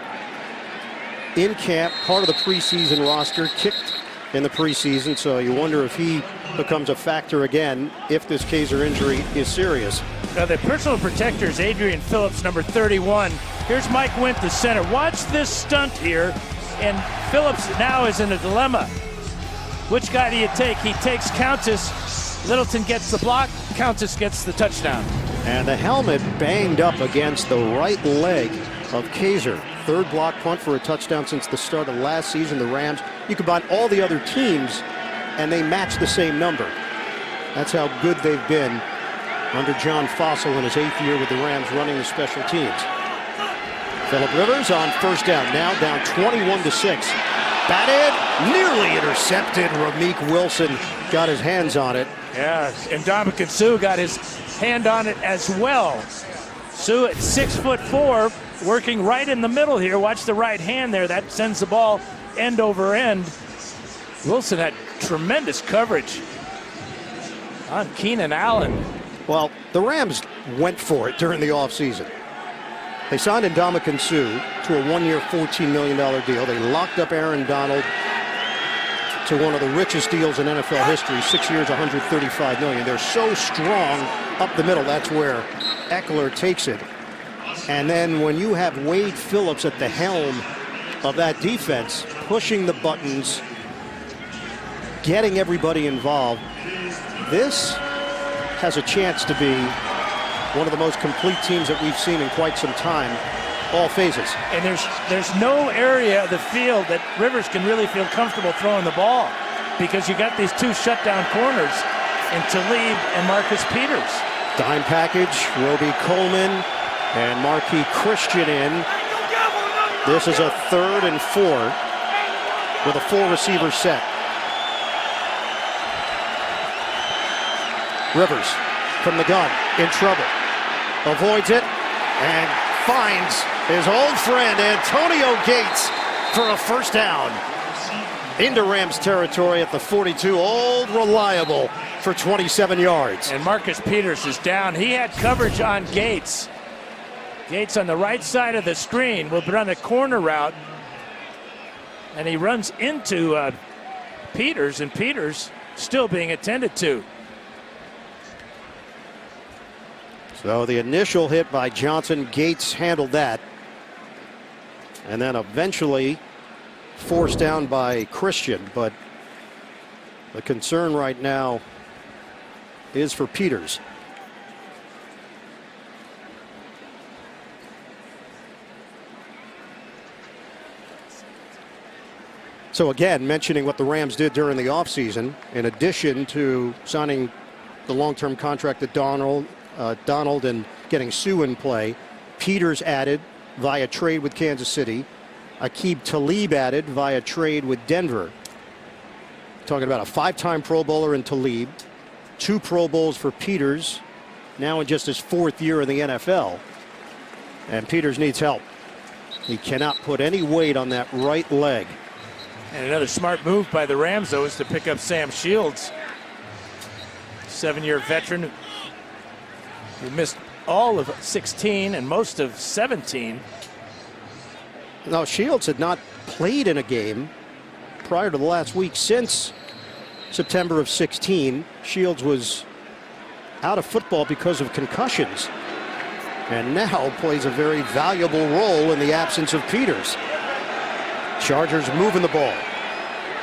in camp, part of the preseason roster, kicked in the preseason, so you wonder if he becomes a factor again if this Kaiser injury is serious. Now the personal protector is Adrian Phillips, number 31. Here's Mike Wint, the center. Watch this stunt here, and Phillips now is in a dilemma. Which guy do you take? He takes Countess. Littleton gets the block. Countess gets the touchdown. And the helmet banged up against the right leg of Kaiser. Third block punt for a touchdown since the start of last season. The Rams, you combine all the other teams, and they match the same number. That's how good they've been under John Fossil in his 8th year with the Rams running the special teams. Phillip Rivers on first down, now down 21-6. Batted, nearly intercepted. Ramik Wilson got his hands on it. Yeah, and Ndamukong Suh got his hand on it as well. Suh at 6'4", working right in the middle here. Watch the right hand there. That sends the ball end over end. Wilson had tremendous coverage on Keenan Allen. Well, the Rams went for it during the offseason. They signed Ndamukong Suh to a 1-year, $14 million deal. They locked up Aaron Donald to one of the richest deals in NFL history, 6 years, $135 million. They're so strong up the middle. That's where Eckler takes it. And then when you have Wade Phillips at the helm of that defense, pushing the buttons, getting everybody involved, this has a chance to be one of the most complete teams that we've seen in quite some time, all phases. And there's no area of the field that Rivers can really feel comfortable throwing the ball, because you got these 2 shutdown corners in Talib and Marcus Peters. Dime package, Roby Coleman and Marquis Christian in. This is a 3rd and 4 with a 4-receiver set. Rivers from the gun, in trouble. Avoids it and finds his old friend Antonio Gates for a first down. Into Rams territory at the 42. Old Reliable for 27 yards. And Marcus Peters is down. He had coverage on Gates. Gates on the right side of the screen will run a corner route. And he runs into Peters, and Peters still being attended to. So the initial hit by Johnson, Gates handled that. And then eventually forced down by Christian. But the concern right now is for Peters. So again, mentioning what the Rams did during the offseason, in addition to signing the long-term contract with Donald and getting Sue in play, Peters added via trade with Kansas City. Aqib Talib added via trade with Denver. Talking about a 5-time Pro Bowler in Talib, 2 Pro Bowls for Peters, now in just his 4th year in the NFL. And Peters needs help. He cannot put any weight on that right leg. And another smart move by the Rams, though, is to pick up Sam Shields, 7-year veteran who missed all of 16 and most of 17. Now, Shields had not played in a game prior to the last week since September of 16. Shields was out of football because of concussions, and now plays a very valuable role in the absence of Peters. Chargers moving the ball.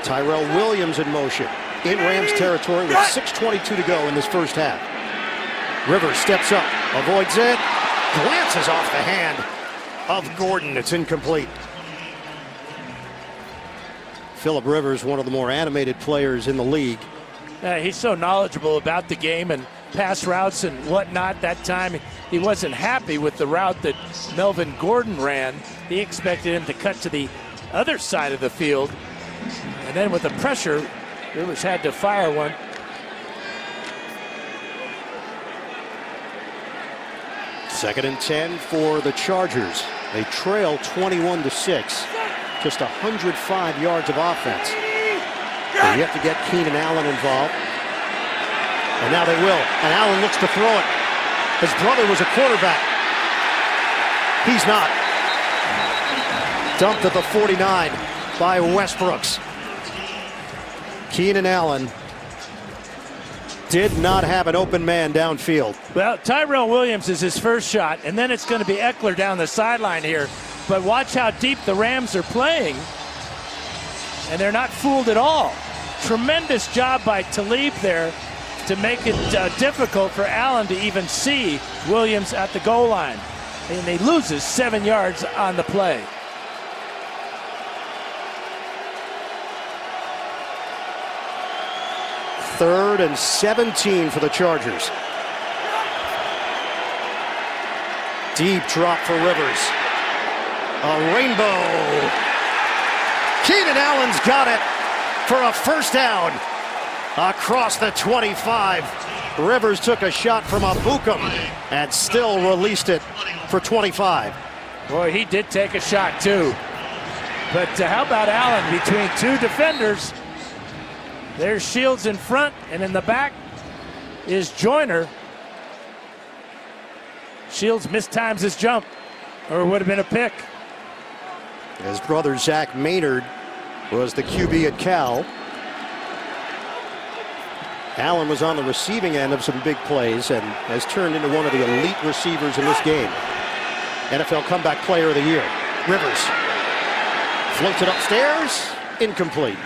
Tyrell Williams in motion in Rams territory with 6:22 to go in this first half. Rivers steps up, avoids it, glances off the hand of Gordon. It's incomplete. Philip Rivers, one of the more animated players in the league. He's so knowledgeable about the game and pass routes and whatnot. That time he wasn't happy with the route that Melvin Gordon ran. He expected him to cut to the other side of the field. And then with the pressure, Rivers had to fire one. Second and 10 for the Chargers. They trail 21-6. Just 105 yards of offense. They yet to get Keenan Allen involved. And now they will. And Allen looks to throw it. His brother was a quarterback. He's not. Dumped at the 49 by Westbrooks. Keenan Allen did not have an open man downfield. Well, Tyrell Williams is his first shot, and then it's going to be Eckler down the sideline here. But watch how deep the Rams are playing, and they're not fooled at all. Tremendous job by Talib there to make it difficult for Allen to even see Williams at the goal line. And he loses 7 yards on the play. Third and 17 for the Chargers. Deep drop for Rivers. A rainbow. Keenan Allen's got it for a first down across the 25. Rivers took a shot from Abukum and still released it for 25. Boy, he did take a shot too. But how about Allen between 2 defenders? There's Shields in front, and in the back is Joyner. Shields mistimes his jump, or it would have been a pick. His brother Zach Maynard was the QB at Cal. Allen was on the receiving end of some big plays and has turned into one of the elite receivers in this game. NFL Comeback Player of the Year. Rivers floats it upstairs, incomplete.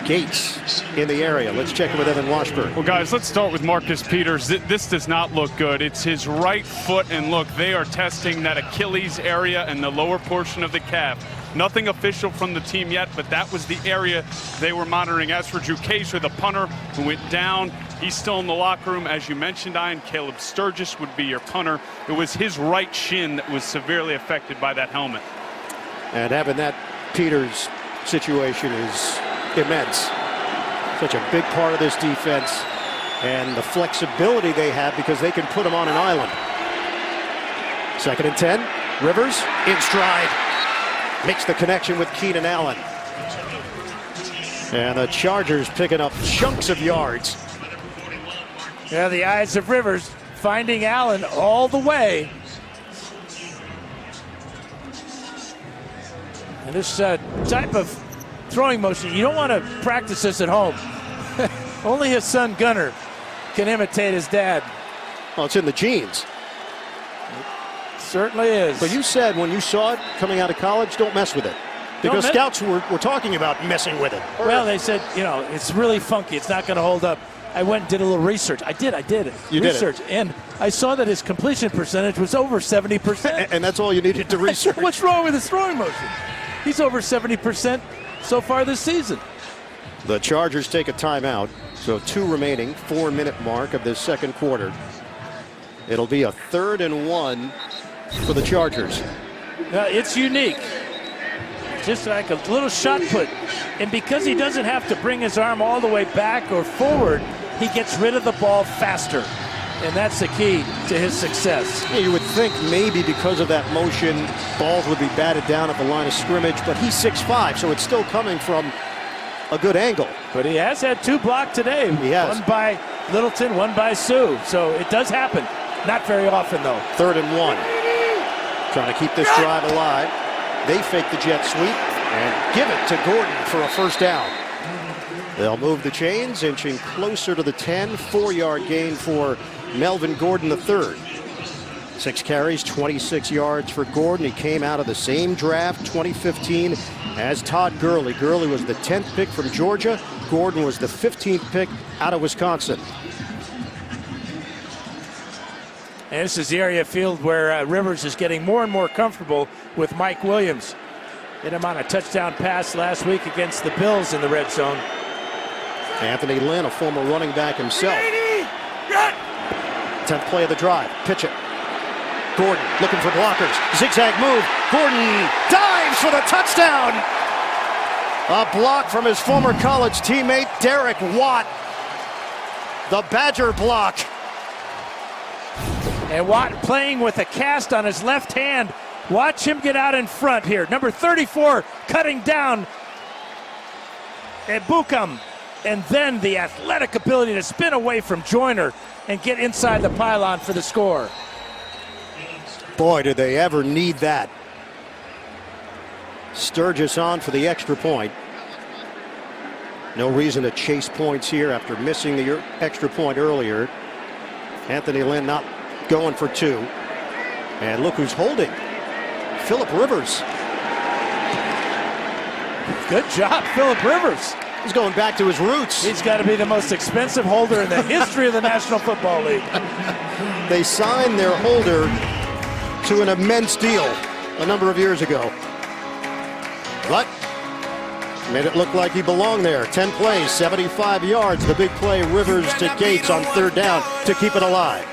Gates in the area. Let's check in with Evan Washburn. Well, guys, let's start with Marcus Peters. This does not look good. It's his right foot, and look, they are testing that Achilles area and the lower portion of the calf. Nothing official from the team yet, but that was the area they were monitoring. As for Drew Casher, the punter who went down, he's still in the locker room. As you mentioned, Ian, Caleb Sturgis would be your punter. It was his right shin that was severely affected by that helmet. And having that Peters situation is immense. Such a big part of this defense and the flexibility they have because they can put him on an island. Second and 10. Rivers in stride. Makes the connection with Keenan Allen. And the Chargers picking up chunks of yards. Yeah, the eyes of Rivers finding Allen all the way. And this type of throwing motion, you don't want to practice this at home. Only his son Gunnar can imitate his dad. Well, it's in the genes. Certainly is. But you said when you saw it coming out of college, don't mess with it. Because scouts were talking about messing with it. Well, they said, it's really funky. It's not going to hold up. I went and did a little research. I did. You research. did it. And I saw that his completion percentage was over 70%. And that's all you needed to research. What's wrong with his throwing motion? He's over 70% so far this season. The Chargers take a timeout. So 2 remaining, 4-minute mark of this second quarter. It'll be a 3rd and 1 for the Chargers. It's unique. Just like a little shot put. And because he doesn't have to bring his arm all the way back or forward, he gets rid of the ball faster. And that's the key to his success. Yeah, you would think maybe because of that motion, balls would be batted down at the line of scrimmage, but he's 6'5", so it's still coming from a good angle. But he has had 2 blocked today. He has. One by Littleton, one by Sue. So it does happen. Not very often, though. 3rd and 1. Trying to keep this drive alive. They fake the jet sweep and give it to Gordon for a first down. They'll move the chains, inching closer to the 10. 4-yard gain for Melvin Gordon III. 6 carries, 26 yards for Gordon. He came out of the same draft, 2015, as Todd Gurley. Gurley was the 10th pick from Georgia. Gordon was the 15th pick out of Wisconsin. And this is the area of field where Rivers is getting more and more comfortable with Mike Williams. Hit him on a touchdown pass last week against the Bills in the red zone. Anthony Lynn, a former running back himself. 10th play of the drive. Pitch it. Gordon looking for blockers. Zigzag move. Gordon dives for the touchdown. A block from his former college teammate, Derek Watt. The Badger block. And Watt playing with a cast on his left hand. Watch him get out in front here. Number 34 cutting down Ebukam. And then the athletic ability to spin away from Joyner and get inside the pylon for the score. Boy, did they ever need that. Sturgis on for the extra point. No reason to chase points here after missing the extra point earlier. Anthony Lynn not going for 2. And look who's holding. Philip Rivers. Good job, Philip Rivers. He's going back to his roots. He's got to be the most expensive holder in the history of the National Football League. They signed their holder to an immense deal a number of years ago. But made it look like he belonged there. 10 plays, 75 yards. The big play, Rivers to Gates on 3rd down to keep it alive.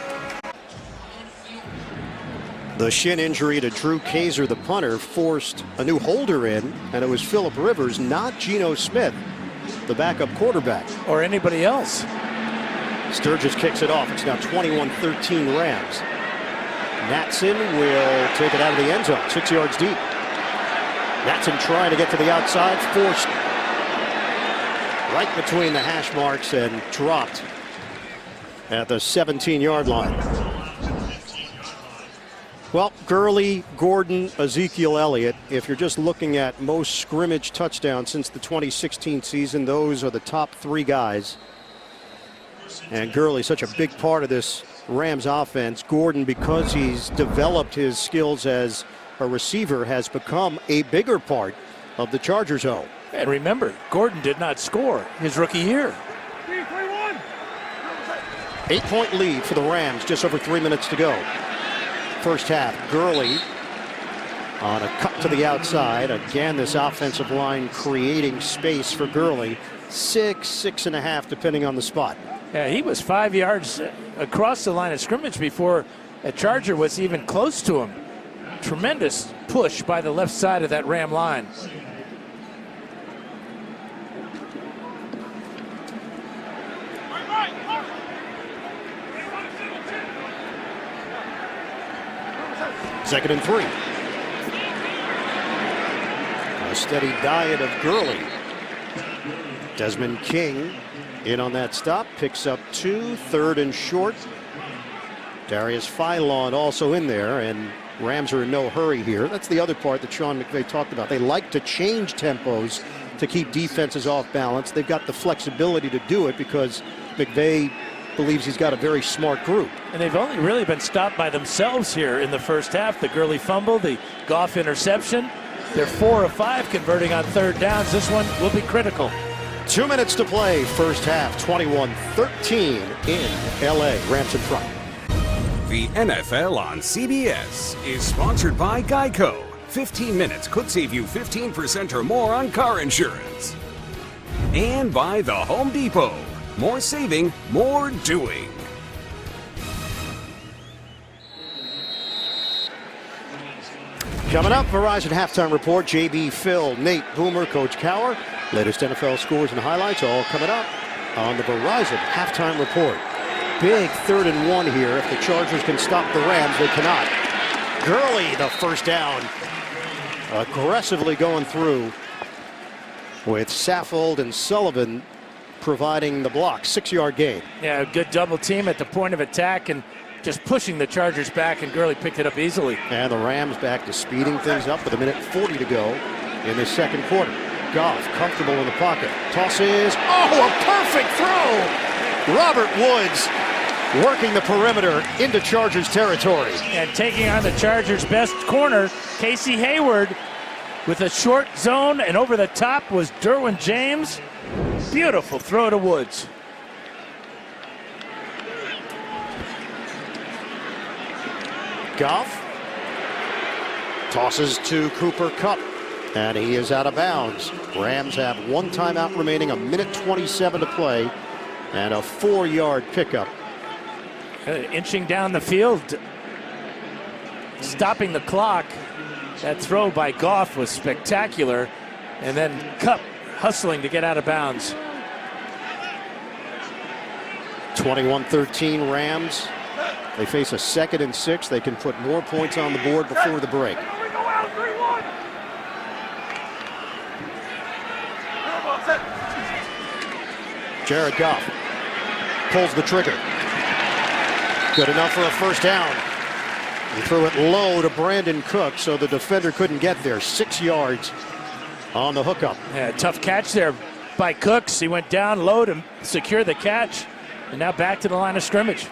The shin injury to Drew Kaiser, the punter, forced a new holder in, and it was Philip Rivers, not Geno Smith, the backup quarterback. Or anybody else. Sturgis kicks it off. It's now 21-13 Rams. Natson will take it out of the end zone, 6 yards deep. Natson trying to get to the outside, forced right between the hash marks and dropped at the 17-yard line. Well, Gurley, Gordon, Ezekiel Elliott, if you're just looking at most scrimmage touchdowns since the 2016 season, those are the top 3 guys. And Gurley, such a big part of this Rams offense. Gordon, because he's developed his skills as a receiver, has become a bigger part of the Chargers' own. And remember, Gordon did not score his rookie year. 8-point lead for the Rams, just over 3 minutes to go. First half, Gurley on a cut to the outside. Again, this offensive line creating space for Gurley. 6.5, depending on the spot. Yeah, he was 5 yards across the line of scrimmage before a Charger was even close to him. Tremendous push by the left side of that Ram line. Second and 3. A steady diet of Gurley. Desmond King in on that stop, picks up 2, 3rd and short. Darius Philon also in there, and Rams are in no hurry here. That's the other part that Sean McVay talked about. They like to change tempos to keep defenses off balance. They've got the flexibility to do it because McVay believes he's got a very smart group. And they've only really been stopped by themselves here in the first half. The Gurley fumble, the Goff interception. They're 4 of 5 converting on third downs. This one will be critical. 2 minutes to play, first half, 21-13 in LA. Rams in front. The NFL on CBS is sponsored by Geico. 15 minutes could save you 15% or more on car insurance. And by the Home Depot. More saving, more doing. Coming up, Verizon Halftime Report. JB, Phil, Nate, Boomer, Coach Cower. Latest NFL scores and highlights all coming up on the Verizon Halftime Report. Big 3rd and 1 here. If the Chargers can stop the Rams, they cannot. Gurley, the first down. Aggressively going through with Saffold and Sullivan providing the block. 6-yard gain. Yeah, a good double team at the point of attack and just pushing the Chargers back, and Gurley picked it up easily. And the Rams back to speeding things up with 1:40 to go in the second quarter. Goff comfortable in the pocket. Tosses. Oh, a perfect throw! Robert Woods working the perimeter into Chargers territory. And taking on the Chargers' best corner, Casey Hayward, with a short zone, and over the top was Derwin James. Beautiful throw to Woods. Goff tosses to Cooper Kupp, and he is out of bounds. Rams have 1 timeout remaining, 1:27 to play, and a 4-yard pickup. Inching down the field, stopping the clock. That throw by Goff was spectacular, and then Kupp hustling to get out of bounds. 21-13 Rams. They face a 2nd and 6. They can put more points on the board before the break. Jared Goff pulls the trigger. Good enough for a first down. He threw it low to Brandon Cook, so the defender couldn't get there. 6 yards on the hookup. Yeah, tough catch there by Cooks. He went down low to secure the catch, and now back to the line of scrimmage.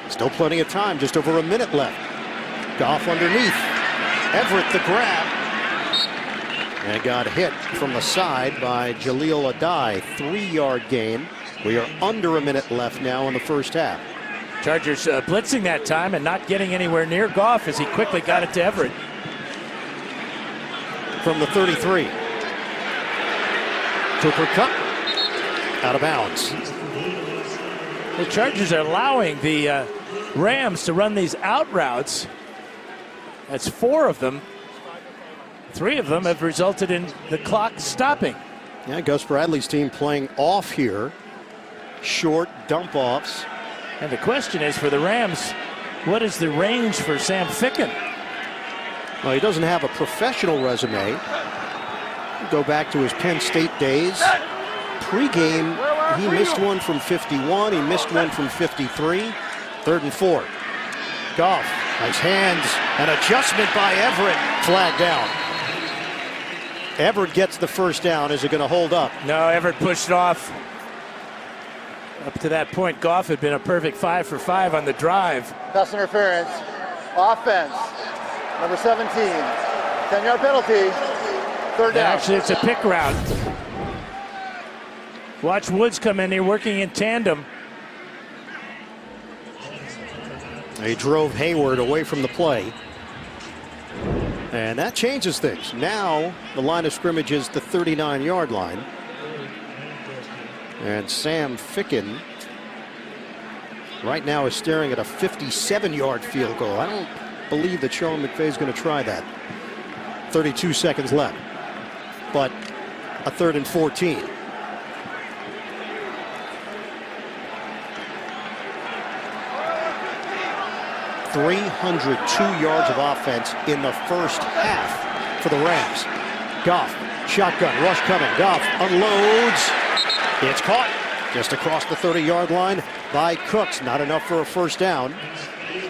Still plenty of time, just over a minute left. Goff underneath. Everett the grab. And got hit from the side by Jaleel Adai. 3-yard gain. We are under a minute left now in the first half. Chargers blitzing that time and not getting anywhere near Goff as he quickly got it to Everett. From the 33. Cooper Kupp out of bounds. The Chargers are allowing the Rams to run these out routes. That's 4 of them. 3 of them have resulted in the clock stopping. Yeah, Gus Bradley's team playing off here. Short dump offs. And the question is for the Rams, what is the range for Sam Ficken? Well, he doesn't have a professional resume. Go back to his Penn State days. Pre-game, he missed one from 51. He missed one from 53. 3rd and 4. Goff, nice hands. An adjustment by Everett. Flag down. Everett gets the first down. Is it going to hold up? No, Everett pushed it off. Up to that point, Goff had been a perfect 5 for 5 on the drive. Pass interference. Offense. Number 17. 10-yard penalty. 3rd down. Actually, it's a pick route. Watch Woods come in here working in tandem. He drove Hayward away from the play. And that changes things. Now the line of scrimmage is the 39-yard line. And Sam Ficken right now is staring at a 57-yard field goal. I don't believe that Sean McVay is going to try that. 32 seconds left. But a 3rd and 14. .302 yards of offense in the first half for the Rams. Goff, shotgun, rush coming. Goff unloads. It's caught just across the 30-yard line by Cooks. Not enough for a first down,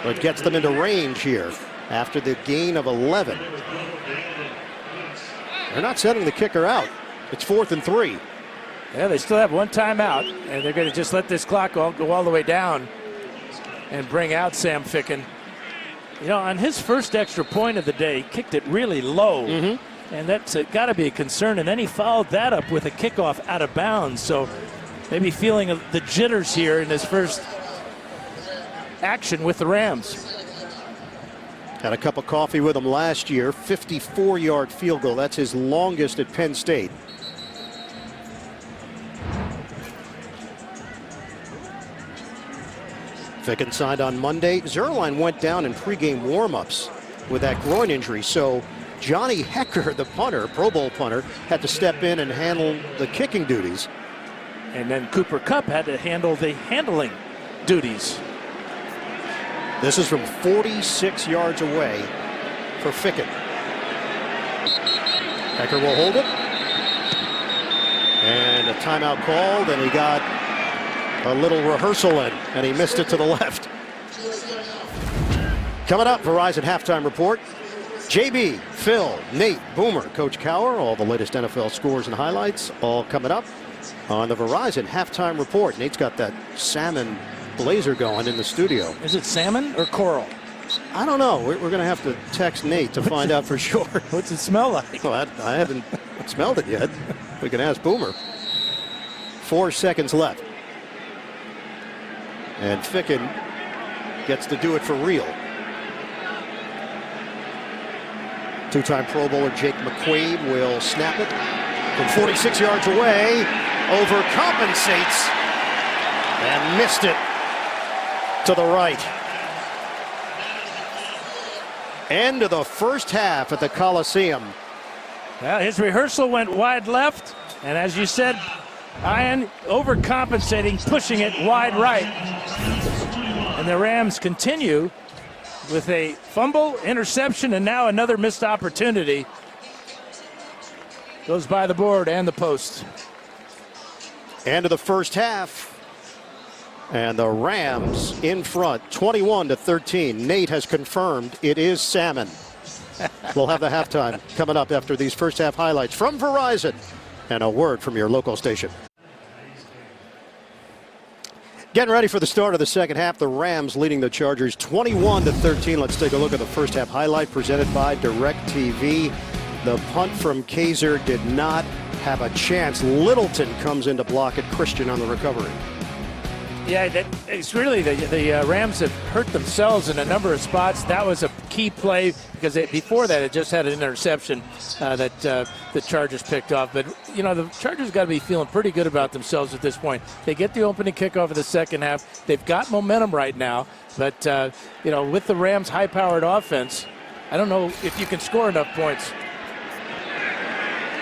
but gets them into range here after the gain of 11. They're not sending the kicker out. It's 4th and 3. Yeah, they still have one timeout, and they're going to just let this clock go all the way down and bring out Sam Ficken. You know, on his first extra point of the day, he kicked it really low, and that's got to be a concern. And then he followed that up with a kickoff out of bounds. So maybe feeling the jitters here in his first action with the Rams. Had a cup of coffee with him last year. 54-yard field goal. That's his longest at Penn State. Ficken signed on Monday. Zuerlein went down in pregame warm-ups with that groin injury. So Johnny Hecker, the punter, Pro Bowl punter, had to step in and handle the kicking duties. And then Cooper Kupp had to handle the handling duties. This is from 46 yards away for Ficken. Hecker will hold it. And a timeout called, and he got a little rehearsal in, and he missed it to the left. Coming up, Verizon Halftime Report. JB, Phil, Nate, Boomer, Coach Cowher, all the latest NFL scores and highlights, all coming up on the Verizon Halftime Report. Nate's got that salmon blazer going in the studio. Is it salmon or coral? I don't know. We're going to have to text Nate to find out for sure. What's it smell like? Well, I haven't smelled it yet. We can ask Boomer. 4 seconds left. And Ficken gets to do it for real. Two-time Pro Bowler Jake McQuaid will snap it from 46 yards away, overcompensates, and missed it to the right. End of the first half at the Coliseum. Well, his rehearsal went wide left, and as you said, Ian overcompensating, pushing it wide right. And the Rams continue with a fumble, interception, and now another missed opportunity. Goes by the board and the post. End of the first half. And the Rams in front, 21-13. Nate has confirmed it is salmon. We'll have the halftime coming up after these first half highlights from Verizon and a word from your local station. Getting ready for the start of the second half. The Rams leading the Chargers 21-13. Let's take a look at the first half highlight presented by DirecTV. The punt from Kaiser did not have a chance. Littleton comes in to block it. Christian on the recovery. Yeah, it's really the Rams have hurt themselves in a number of spots. That was a key play because before that it just had an interception that the Chargers picked off. But, you know, the Chargers got to be feeling pretty good about themselves at this point. They get the opening kickoff of the second half. They've got momentum right now. But, you know, with the Rams' high-powered offense, I don't know if you can score enough points.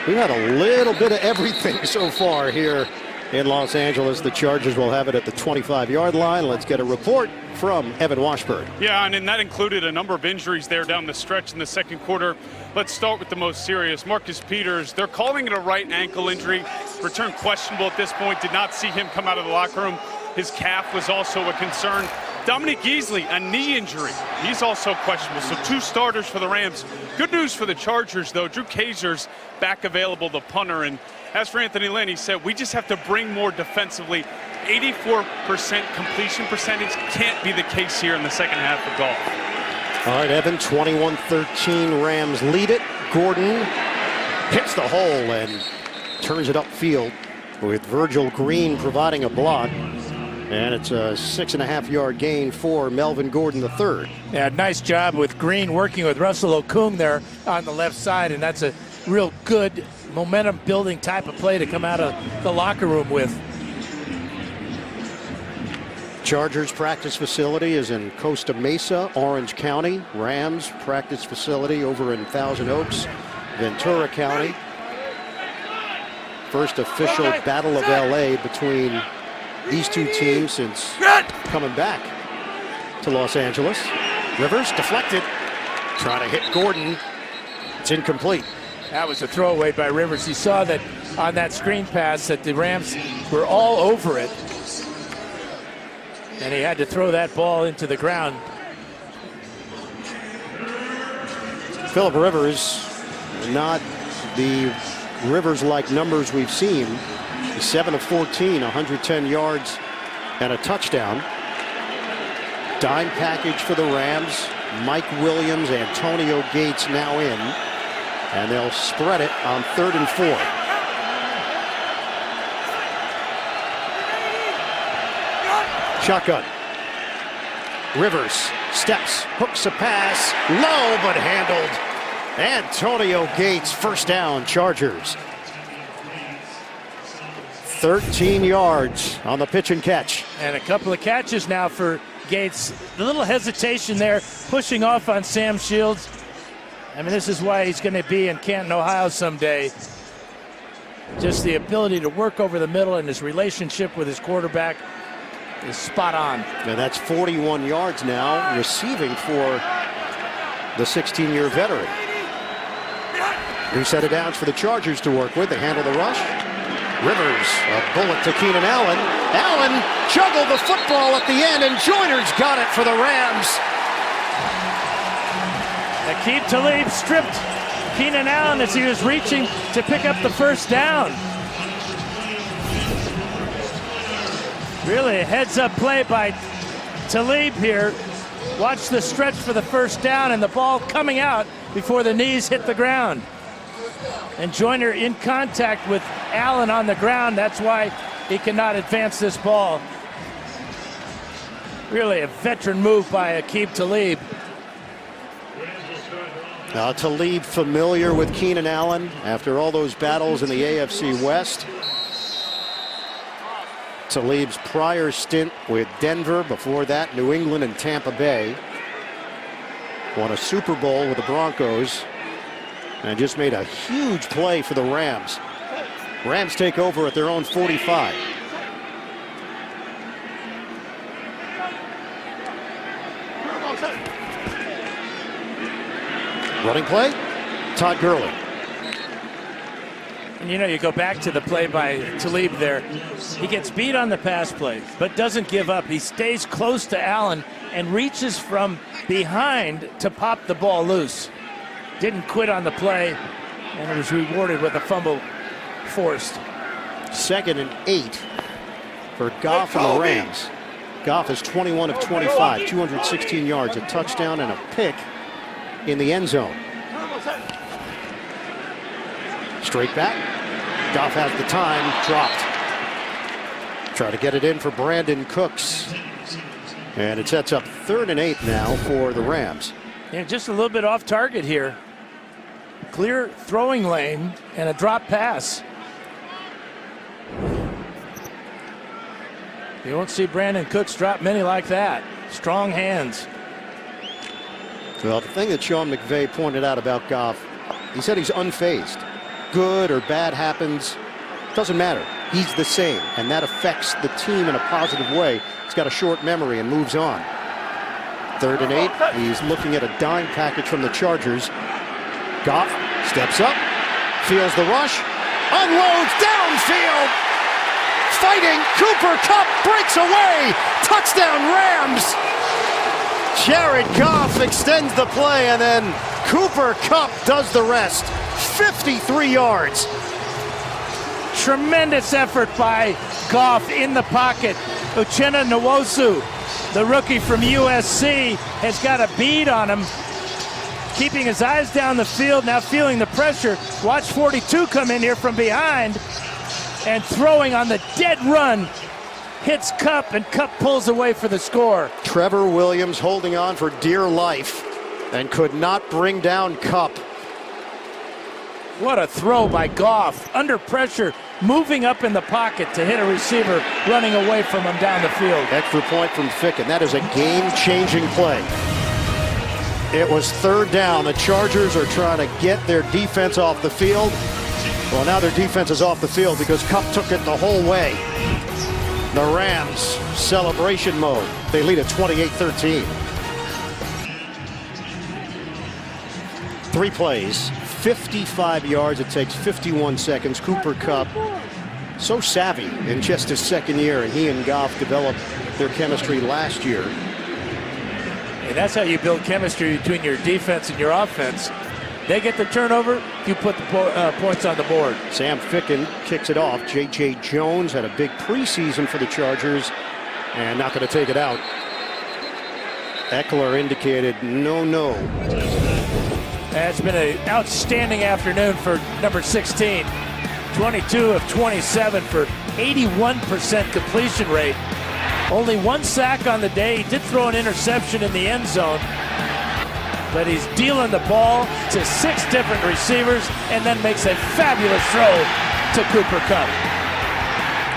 We've had a little bit of everything so far here in Los Angeles. The Chargers will have it at the 25-yard line. Let's get a report from Evan Washburn. Yeah, and that included a number of injuries there down the stretch in the second quarter. Let's start with the most serious. Marcus Peters, they're calling it a right ankle injury. Return questionable at this point. Did not see him come out of the locker room. His calf was also a concern. Dominique Easley, a knee injury. He's also questionable. So 2 starters for the Rams. Good news for the Chargers, though. Drew Kaiser's back available, the punter. And as for Anthony Lynn, he said, we just have to bring more defensively. 84% completion percentage can't be the case here in the second half of golf. All right, Evan, 21-13. Rams lead it. Gordon hits the hole and turns it upfield with Virgil Green providing a block. And it's a 6.5-yard gain for Melvin Gordon III. Yeah, nice job with Green working with Russell Okung there on the left side, and that's a real good momentum-building type of play to come out of the locker room with. Chargers practice facility is in Costa Mesa, Orange County. Rams practice facility over in Thousand Oaks, Ventura County. First official Battle of LA between these two teams since coming back to Los Angeles. Rivers deflected, trying to hit Gordon. It's incomplete. That was a throwaway by Rivers. He saw that on that screen pass that the Rams were all over it. And he had to throw that ball into the ground. Philip Rivers not the Rivers-like numbers we've seen. 7 of 14, 110 yards and a touchdown. Dime package for the Rams. Mike Williams, Antonio Gates now in. And they'll spread it on 3rd and 4. Shotgun. Rivers steps, hooks a pass, low but handled. Antonio Gates, first down, Chargers. 13 yards on the pitch and catch. And a couple of catches now for Gates. A little hesitation there, pushing off on Sam Shields. I mean, this is why he's going to be in Canton, Ohio someday. Just the ability to work over the middle, and his relationship with his quarterback is spot on. And that's 41 yards now receiving for the 16-year veteran. New set of downs for the Chargers to work with. They handle the rush. Rivers, a bullet to Keenan Allen. Allen juggled the football at the end, and Joyner's got it for the Rams. Aqib Talib stripped Keenan Allen as he was reaching to pick up the first down. Really a heads-up play by Talib here. Watch the stretch for the first down, and the ball coming out before the knees hit the ground. And Joyner in contact with Allen on the ground. That's why he cannot advance this ball. Really a veteran move by Aqib Talib. Talib familiar with Keenan Allen after all those battles in the AFC West. Talib's prior stint with Denver, before that New England and Tampa Bay. Won a Super Bowl with the Broncos and just made a huge play for the Rams. Rams take over at their own 45. Running play, Todd Gurley. And you know, you go back to the play by Talib there. He gets beat on the pass play, but doesn't give up. He stays close to Allen and reaches from behind to pop the ball loose. Didn't quit on the play, and it was rewarded with a fumble forced. 2nd and 8 for Goff and the Rams. Goff is 21 of 25, 216 yards, a touchdown and a pick in the end zone. Straight back. Goff has the time, dropped. Try to get it in for Brandon Cooks. And it sets up 3rd and 8 now for the Rams. Yeah, just a little bit off target here. Clear throwing lane and a drop pass. You won't see Brandon Cooks drop many like that. Strong hands. Well, the thing that Sean McVay pointed out about Goff, he said he's unfazed. Good or bad happens, doesn't matter. He's the same, and that affects the team in a positive way. He's got a short memory and moves on. 3rd and 8. He's looking at a dime package from the Chargers. Goff steps up, feels the rush, unloads downfield. Fighting, Cooper Kupp breaks away. Touchdown Rams. Jared Goff extends the play, and then Cooper Kupp does the rest. 53 yards. Tremendous effort by Goff in the pocket. Uchenna Nwosu, the rookie from USC, has got a bead on him. Keeping his eyes down the field, now feeling the pressure. Watch 42 come in here from behind and throwing on the dead run. Hits Kupp, and Kupp pulls away for the score. Trevor Williams holding on for dear life and could not bring down Kupp. What a throw by Goff. Under pressure, moving up in the pocket to hit a receiver running away from him down the field. Extra point from Ficken. That is a game-changing play. It was 3rd down. The Chargers are trying to get their defense off the field. Well, now their defense is off the field because Kupp took it the whole way. The Rams, celebration mode. They lead at 28-13. 3 plays, 55 yards. It takes 51 seconds. Cooper Kupp, so savvy in just his 2nd year, and he and Goff developed their chemistry last year. And that's how you build chemistry between your defense and your offense. They get the turnover, you put the points on the board. Sam Ficken kicks it off. J.J. Jones had a big preseason for the Chargers and not going to take it out. Eckler indicated no. It's been an outstanding afternoon for number 16. 22 of 27 for 81% completion rate. Only 1 sack on the day. He did throw an interception in the end zone, but he's dealing the ball to 6 different receivers and then makes a fabulous throw to Cooper Kupp.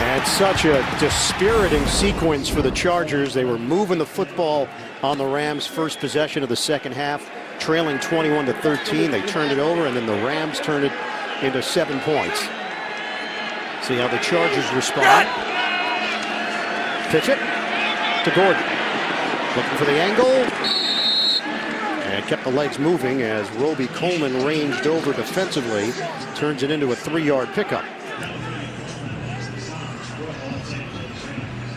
And such a dispiriting sequence for the Chargers. They were moving the football on the Rams' first possession of the second half, trailing 21-13. They turned it over, and then the Rams turned it into 7 points. See how the Chargers respond. Pitch it to Gordon. Looking for the angle. And kept the legs moving as Roby Coleman ranged over defensively. Turns it into a 3-yard pickup.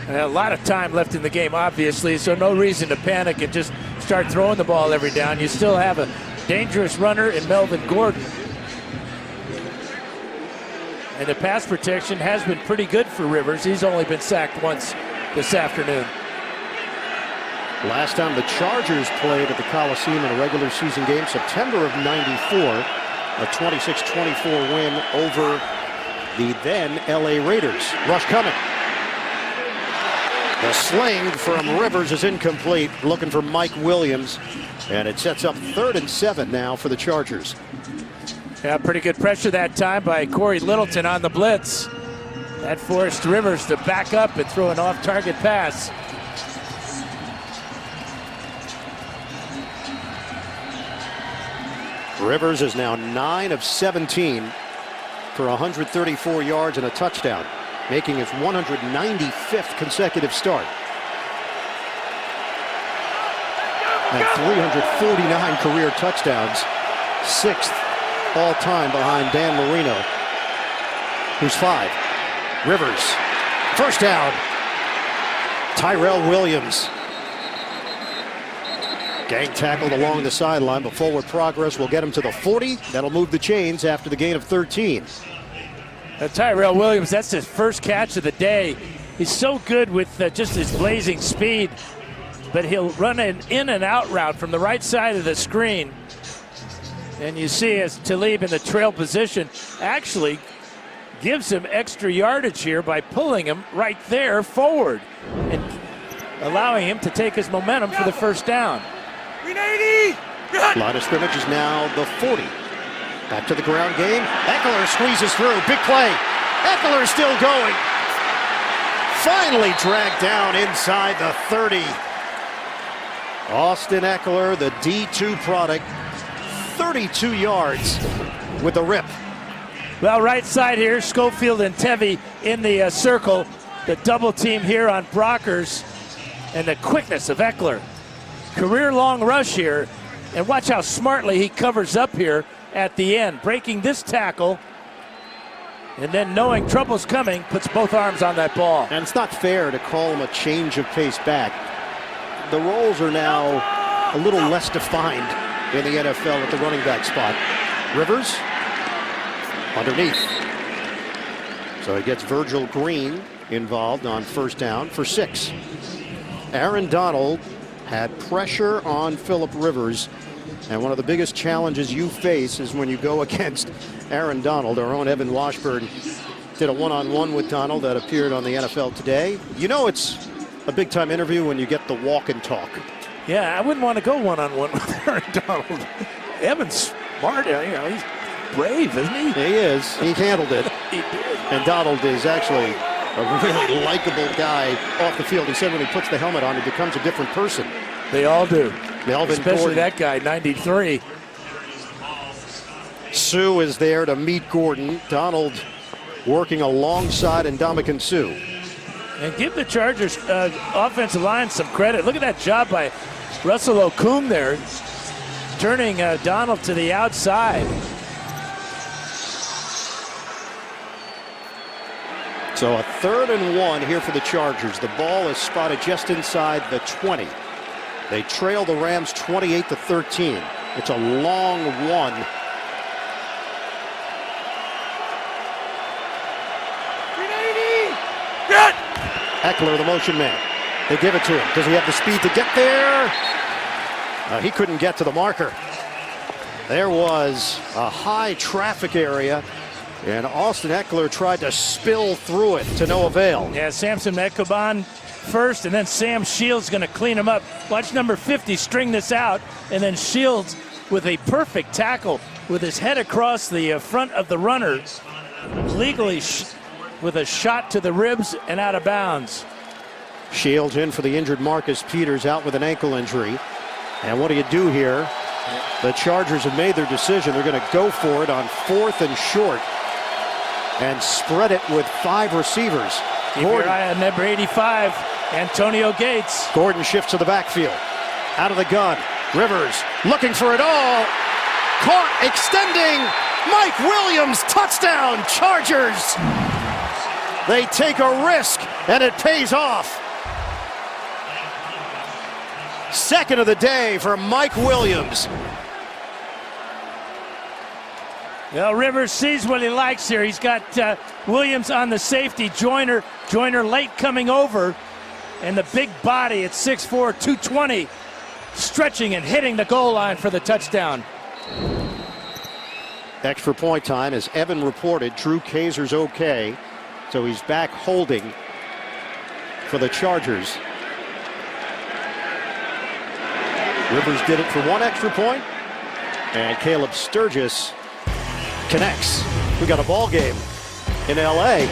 A lot of time left in the game, obviously, so no reason to panic and just start throwing the ball every down. You still have a dangerous runner in Melvin Gordon. And the pass protection has been pretty good for Rivers. He's only been sacked once this afternoon. Last time the Chargers played at the Coliseum in a regular season game, September of '94, a 26-24 win over the then LA Raiders. Rush coming. The sling from Rivers is incomplete. Looking for Mike Williams. And it sets up 3rd and 7 now for the Chargers. Yeah, pretty good pressure that time by Corey Littleton on the blitz. That forced Rivers to back up and throw an off-target pass. Rivers is now 9 of 17 for 134 yards and a touchdown, making his 195th consecutive start. And 349 career touchdowns, 6th all-time behind Dan Marino, who's 5. Rivers, first down. Tyrell Williams. Gang tackled along the sideline, but forward progress will get him to the 40. That'll move the chains after the gain of 13. Tyrell Williams, that's his first catch of the day. He's so good with just his blazing speed, but he'll run an in and out route from the right side of the screen. And you see as Talib in the trail position actually gives him extra yardage here by pulling him right there forward and allowing him to take his momentum for the first down. Line of scrimmage is now the 40. Back to the ground game. Eckler squeezes through. Big play. Eckler still going. Finally dragged down inside the 30. Austin Eckler, the D2 product, 32 yards with the rip. Well, right side here, Schofield and Tevy in the circle. The double team here on Brockers, and the quickness of Eckler. Career-long rush here, and watch how smartly he covers up here at the end, breaking this tackle, and then knowing trouble's coming, puts both arms on that ball. And it's not fair to call him a change of pace back. The roles are now a little less defined in the NFL at the running back spot. Rivers underneath. So he gets Virgil Green involved on first down for 6. Aaron Donald had pressure on Philip Rivers, and one of the biggest challenges you face is when you go against Aaron Donald. Our own Evan Washburn did a one-on-one with Donald that appeared on the NFL Today. You know it's a big-time interview when you get the walk and talk. Yeah, I wouldn't want to go one-on-one with Aaron Donald. Evan's smart, you know, he's brave, isn't he? He is. He handled it. He did. And Donald is actually a really likable guy off the field. He said when he puts the helmet on, he becomes a different person. They all do. Melvin Especially Gordon. that guy, 93. Sue is there to meet Gordon. Donald working alongside Ndamukong Suh. And give the Chargers offensive line some credit. Look at that job by Russell Okung there, turning Donald to the outside. So a 3rd and 1 here for the Chargers. The ball is spotted just inside the 20. They trail the Rams 28-13. It's a long one Eckler, the motion man. They give it to him. Does he have the speed to get there? He couldn't get to the marker. There was a high traffic area, and Austin Eckler tried to spill through it to no avail. Yeah, Samson Ekuban first, and then Sam Shields going to clean him up. Watch number 50 string this out, and then Shields with a perfect tackle with his head across the front of the runner, legally with a shot to the ribs and out of bounds. Shields in for the injured Marcus Peters, out with an ankle injury. And what do you do here? The Chargers have made their decision. They're going to go for it on 4th and short and spread it with 5 receivers. Keep your eye on number 85, Antonio Gates. Gordon shifts to the backfield. Out of the gun. Rivers looking for it all. Caught, extending. Mike Williams, touchdown, Chargers. They take a risk, and it pays off. Second of the day for Mike Williams. Well, Rivers sees what he likes here. He's got Williams on the safety. Joyner late coming over. And the big body at 6'4", 220, stretching and hitting the goal line for the touchdown. Extra point time, as Evan reported. Drew Kazer's okay. So he's back holding for the Chargers. Rivers did it for 1 extra point, and Caleb Sturgis connects. We got a ball game in LA.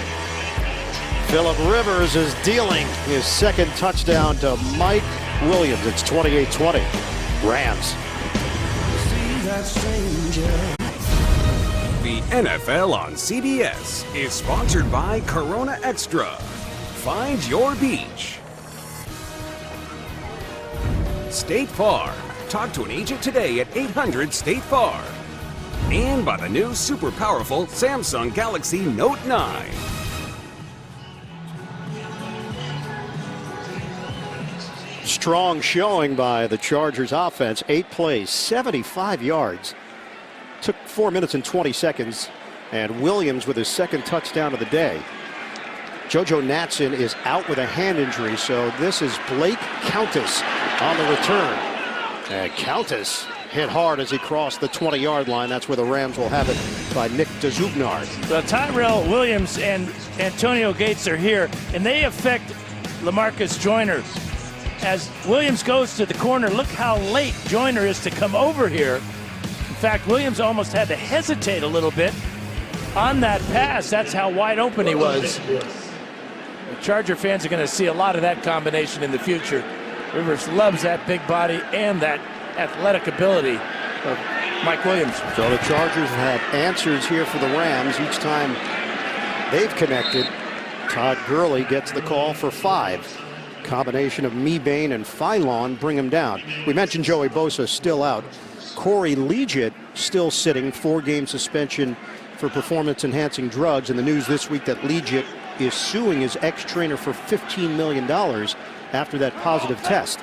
Phillip Rivers is dealing his 2nd touchdown to Mike Williams. It's 28-20. Rams. The NFL on CBS is sponsored by Corona Extra. Find your beach. State Farm. Talk to an agent today at 800-STATE-FARM. And by the new super powerful Samsung Galaxy Note 9. Strong showing by the Chargers offense. 8 plays, 75 yards. Took 4 minutes and 20 seconds. And Williams with his 2nd touchdown of the day. JoJo Natson is out with a hand injury, so this is Blake Countess on the return. And Countess hit hard as he crossed the 20-yard line. That's where the Rams will have it by Nick DeZugnard. Well, Tyrell Williams and Antonio Gates are here, and they affect LaMarcus Joyner. As Williams goes to the corner, look how late Joyner is to come over here. In fact, Williams almost had to hesitate a little bit on that pass. That's how wide open he was. The Charger fans are going to see a lot of that combination in the future. Rivers loves that big body and that athletic ability of Mike Williams. So the Chargers have had answers here for the Rams each time they've connected. Todd Gurley gets the call for 5. Combination of Mebane and Phylon bring him down. We mentioned Joey Bosa still out. Corey Liuget still sitting, 4-game suspension for performance-enhancing drugs. And the news this week that Liuget is suing his ex-trainer for $15 million after that positive test.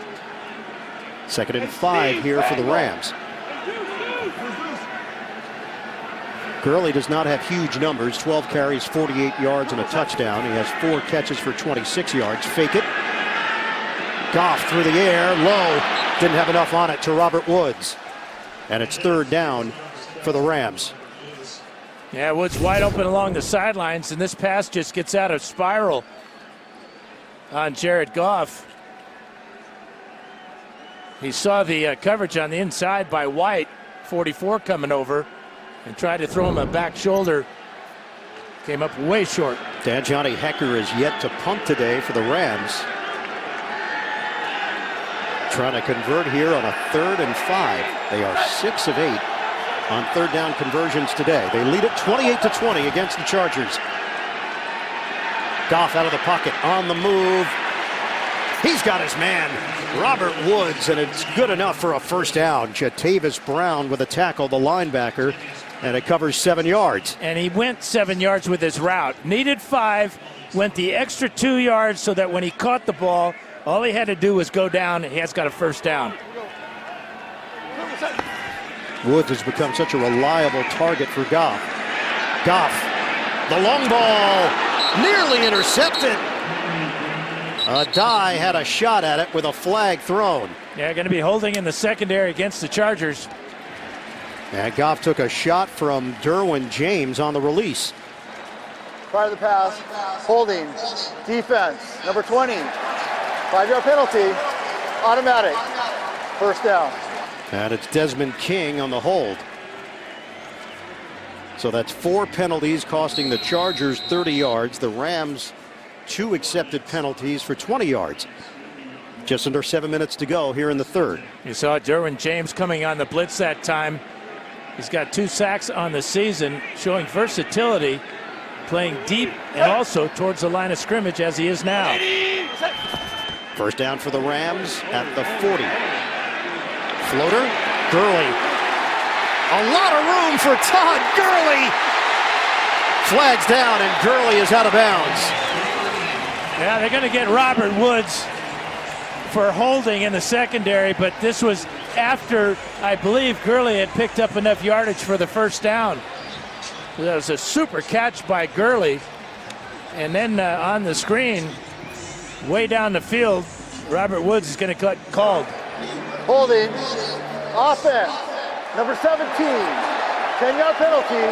2nd and 5 here for the Rams. Gurley does not have huge numbers. 12 carries, 48 yards, and a touchdown. He has 4 catches for 26 yards. Fake it. Goff through the air, low. Didn't have enough on it to Robert Woods. And it's 3rd down for the Rams. Yeah, Woods wide open along the sidelines, and this pass just gets out of spiral on Jared Goff. He saw the coverage on the inside by White, 44 coming over, and tried to throw him a back shoulder. Came up way short. Johnny Hecker is yet to punt today for the Rams. Trying to convert here on a 3rd and 5. They are 6 of 8 on 3rd down conversions today. They lead it 28-20 against the Chargers. Goff out of the pocket, on the move. He's got his man, Robert Woods, and it's good enough for a 1st down. Jatavis Brown with a tackle, the linebacker, and it covers 7 yards. And he went 7 yards with his route. Needed 5, went the extra 2 yards so that when he caught the ball, all he had to do was go down. He has got a 1st down. Woods has become such a reliable target for Goff. Goff, the long ball, nearly intercepted. Addae had a shot at it with a flag thrown. Yeah, going to be holding in the secondary against the Chargers. And Goff took a shot from Derwin James on the release. Prior to the pass, holding, defense, number 20. 5-yard penalty, automatic, first down. And it's Desmond King on the hold. So that's 4 penalties costing the Chargers 30 yards. The Rams 2 accepted penalties for 20 yards. Just under 7 minutes to go here in the third. You saw Derwin James coming on the blitz that time. He's got 2 sacks on the season, showing versatility, playing deep and also towards the line of scrimmage as he is now. First down for the Rams at the 40. Floater, Gurley. A lot of room for Todd Gurley. Flags down and Gurley is out of bounds. Yeah, they're going to get Robert Woods for holding in the secondary, but this was after, I believe, Gurley had picked up enough yardage for the first down. That was a super catch by Gurley. And then on the screen, way down the field, Robert Woods is going to get called. Holding, offense, number 17, 10-yard penalty,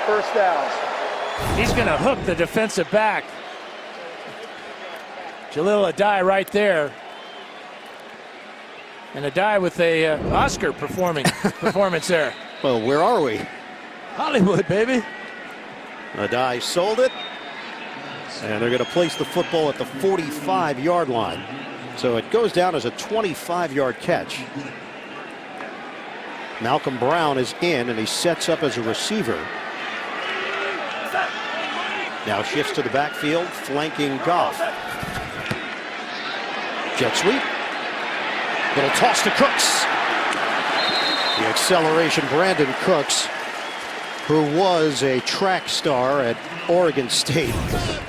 first down. He's going to hook the defensive back. Jalil Addae right there. And Addae with a Oscar performance there. Well, where are we? Hollywood, baby. Addae sold it. And they're going to place the football at the 45-yard line. So it goes down as a 25-yard catch. Malcolm Brown is in, and he sets up as a receiver. Now shifts to the backfield, flanking Goff. Jet sweep. Little toss to Cooks. The acceleration, Brandon Cooks, who was a track star at Oregon State.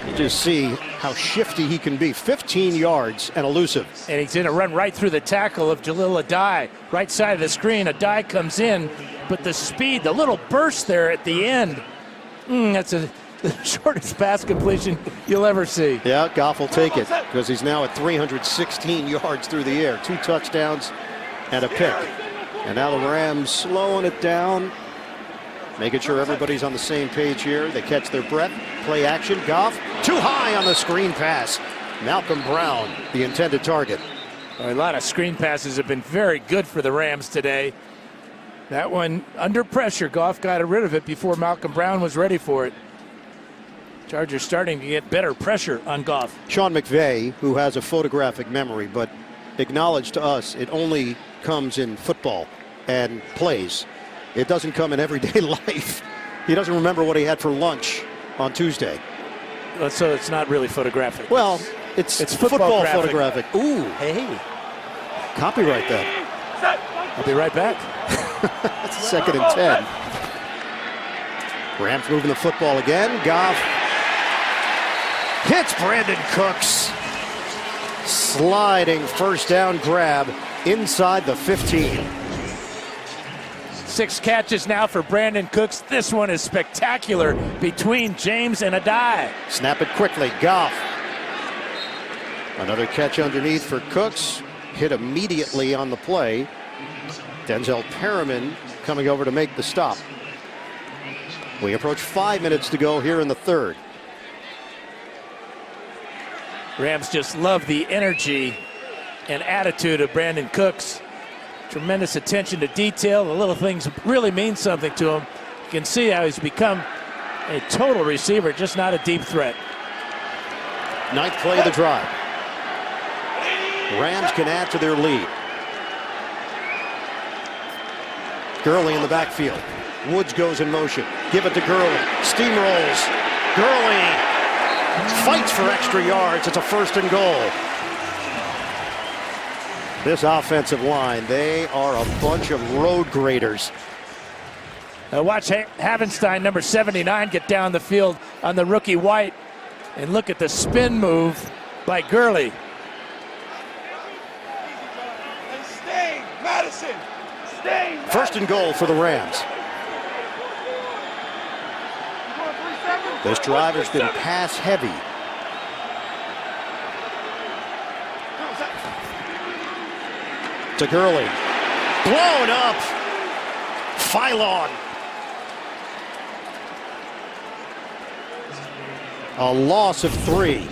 You just see how shifty he can be. 15 yards and elusive. And he's going to run right through the tackle of Jalil Addae. Right side of the screen, Addae comes in, but the speed, the little burst there at the end, that's the shortest pass completion you'll ever see. Yeah, Goff will take it because he's now at 316 yards through the air. 2 touchdowns and a pick. And now the Rams slowing it down, making sure everybody's on the same page here. They catch their breath. Play action. Goff too high on the screen pass. Malcolm Brown, the intended target. A lot of screen passes have been very good for the Rams today. That one under pressure. Goff got rid of it before Malcolm Brown was ready for it. Chargers starting to get better pressure on Goff. Sean McVay, who has a photographic memory, but acknowledged to us it only comes in football and plays. It doesn't come in everyday life. He doesn't remember what he had for lunch on Tuesday. So it's not really photographic. Well, it's football photographic. Ooh. Hey. Copyright that. I'll be right back. That's 2nd and 10. Rams moving the football again. Goff hits Brandon Cooks. Sliding first down grab inside the 15. 6 catches now for Brandon Cooks. This one is spectacular between James and Addae. Snap it quickly. Goff. Another catch underneath for Cooks. Hit immediately on the play. Denzel Perriman coming over to make the stop. We approach 5 minutes to go here in the third. Rams just love the energy and attitude of Brandon Cooks. Tremendous attention to detail. The little things really mean something to him. You can see how he's become a total receiver, just not a deep threat. 9th play of the drive. Rams can add to their lead. Gurley in the backfield. Woods goes in motion. Give it to Gurley. Steamrolls. Gurley fights for extra yards. It's a 1st and goal. This offensive line, they are a bunch of road graders. Watch Havenstein, number 79, get down the field on the rookie White. And look at the spin move by Gurley. Madison, 1st and goal for the Rams. This drive has been pass heavy. to Gurley. Blown up. Philon. A loss of 3.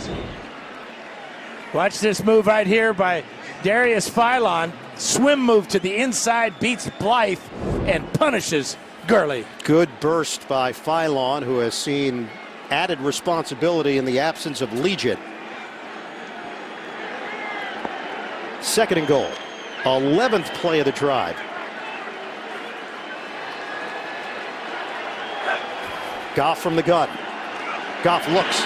Watch this move right here by Darius Philon. Swim move to the inside, beats Blythe, and punishes Gurley. Good burst by Philon, who has seen added responsibility in the absence of Legion. 2nd and goal. 11th play of the drive. Goff from the gun. Goff looks,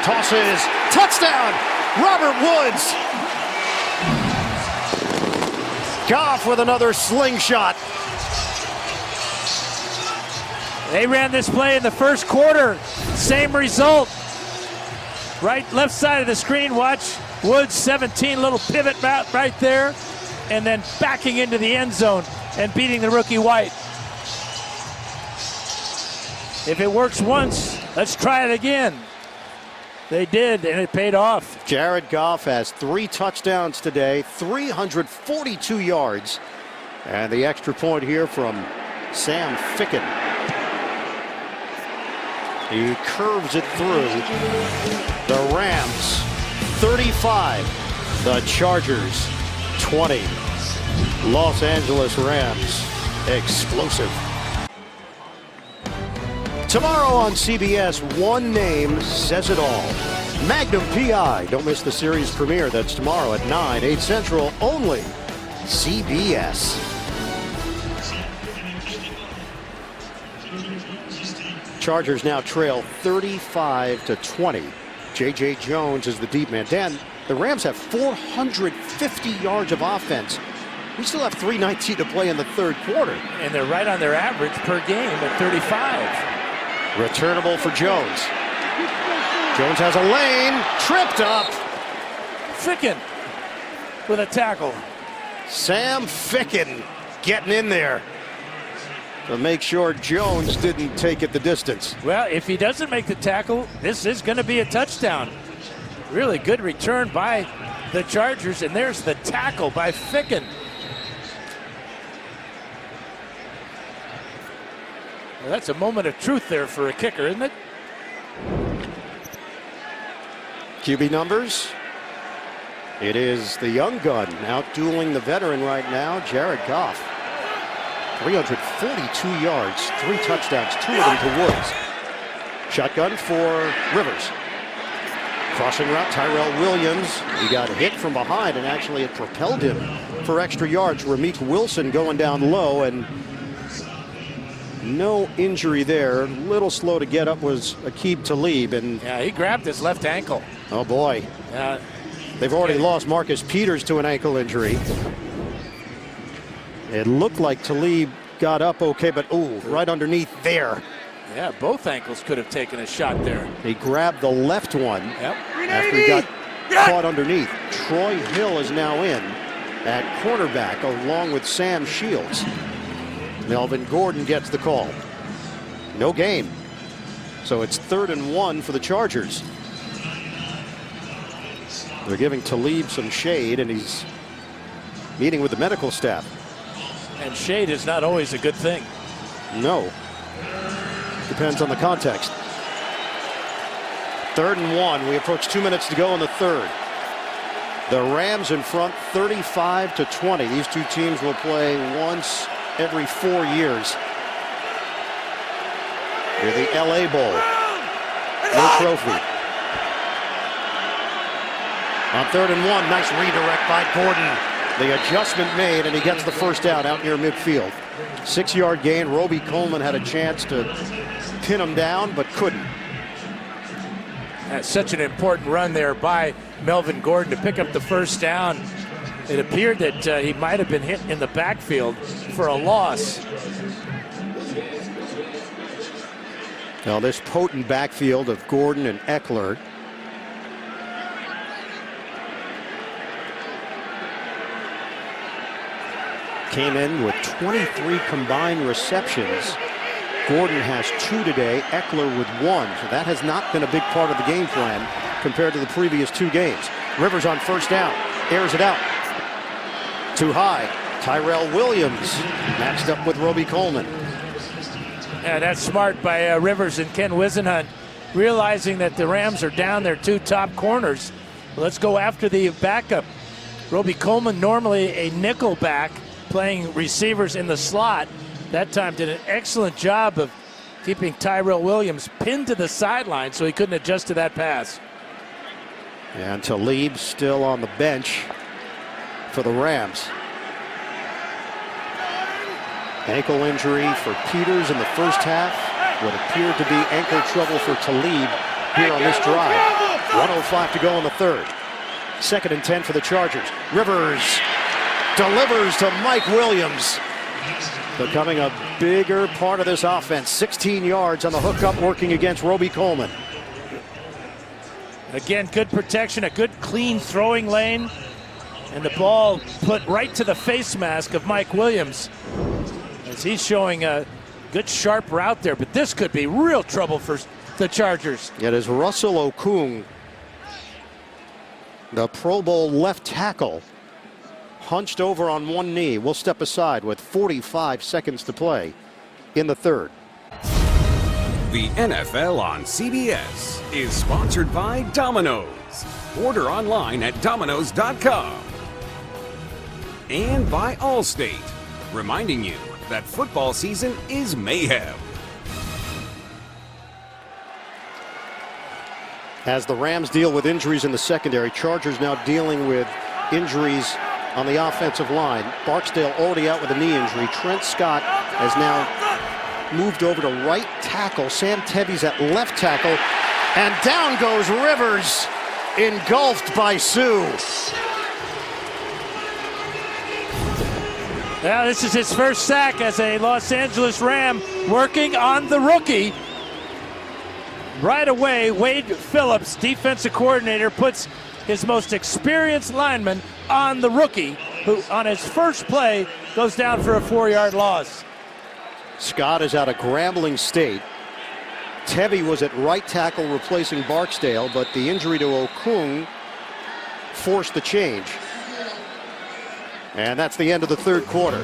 tosses, touchdown! Robert Woods! Goff with another slingshot. They ran this play in the first quarter. Same result. Left side of the screen, watch. Woods 17, little pivot route right there. And then backing into the end zone and beating the rookie White. If it works once, let's try it again. They did, and it paid off. Jared Goff has 3 touchdowns today, 342 yards. And the extra point here from Sam Ficken. He curves it through. The Rams 35, the Chargers 20. Los Angeles Rams explosive. Tomorrow on CBS, one name says it all. Magnum P.I. Don't miss the series premiere. That's tomorrow at 9, 8 Central, only CBS. Chargers now trail 35-20. J.J. Jones is the deep man. Dan, the Rams have 450 yards of offense. We still have 3:19 to play in the 3rd quarter. And they're right on their average per game at 35. Returnable for Jones. Jones has a lane, tripped up. Ficken with a tackle. Sam Ficken getting in there to make sure Jones didn't take it the distance. Well, if he doesn't make the tackle, this is going to be a touchdown. Really good return by the Chargers, and there's the tackle by Ficken. Well, that's a moment of truth there for a kicker, isn't it? QB numbers. It is the young gun out-dueling the veteran right now, Jared Goff. 342 yards, 3 touchdowns, 2 of them to Woods. Shotgun for Rivers. Crossing route, Tyrell Williams. He got hit from behind, and actually it propelled him for extra yards. Ramik Wilson going down low, and no injury there. A little slow to get up was Aqib Talib, and yeah, he grabbed his left ankle. Oh boy. They've already lost Marcus Peters to an ankle injury. It looked like Talib got up okay, but right underneath there. Yeah, both ankles could have taken a shot there. He grabbed the left one after he got caught underneath. Troy Hill is now in at cornerback along with Sam Shields. Melvin Gordon gets the call. No game. So it's 3rd and 1 for the Chargers. They're giving Talib some shade, and he's meeting with the medical staff. And shade is not always a good thing. No. Depends on the context. 3rd and 1. We approach 2 minutes to go in the 3rd. The Rams in front 35-20. These two teams will play once every 4 years. They're the LA Bowl. No trophy. On 3rd and 1, nice redirect by Gordon. The adjustment made, and he gets the first down out near midfield. 6-yard gain. Roby Coleman had a chance to pin him down, but couldn't. That's such an important run there by Melvin Gordon to pick up the first down. It appeared that he might have been hit in the backfield for a loss. Now this potent backfield of Gordon and Eckler. Came in with 23 combined receptions. Gordon has 2 today, Eckler with 1. So that has not been a big part of the game plan compared to the previous 2 games. Rivers on first down, airs it out too high. Tyrell Williams matched up with Roby Coleman. Yeah, that's smart by Rivers and Ken Wisenhunt, realizing that the Rams are down their two top corners. Let's go after the backup. Roby Coleman, normally a nickel back, playing receivers in the slot. That time did an excellent job of keeping Tyrell Williams pinned to the sideline so he couldn't adjust to that pass. And Talib still on the bench for the Rams. Ankle injury for Peters in the first half. What appeared to be ankle trouble for Talib here on this drive. 1:05 to go in the third. 2nd and 10 for the Chargers. Rivers delivers to Mike Williams, becoming a bigger part of this offense. 16 yards on the hookup, working against Roby Coleman. Again, good protection, a good clean throwing lane, and the ball put right to the face mask of Mike Williams, as he's showing a good sharp route there. But this could be real trouble for the Chargers. It is Russell Okung, the Pro Bowl left tackle, hunched over on one knee. We'll step aside with 45 seconds to play in the third. The NFL on CBS is sponsored by Domino's. Order online at Domino's.com. And by Allstate, reminding you that football season is mayhem. As the Rams deal with injuries in the secondary, Chargers now dealing with injuries on the offensive line. Barksdale already out with a knee injury. Trent Scott has now moved over to right tackle. Sam Tebbie's at left tackle. And down goes Rivers, engulfed by Sue. Now this is his first sack as a Los Angeles Ram, working on the rookie. Right away, Wade Phillips, defensive coordinator, puts his most experienced lineman on the rookie, who on his first play goes down for a 4-yard loss. Scott is out of Grambling State. Tebbie was at right tackle replacing Barksdale, but the injury to Okung forced the change. And that's the end of the third quarter.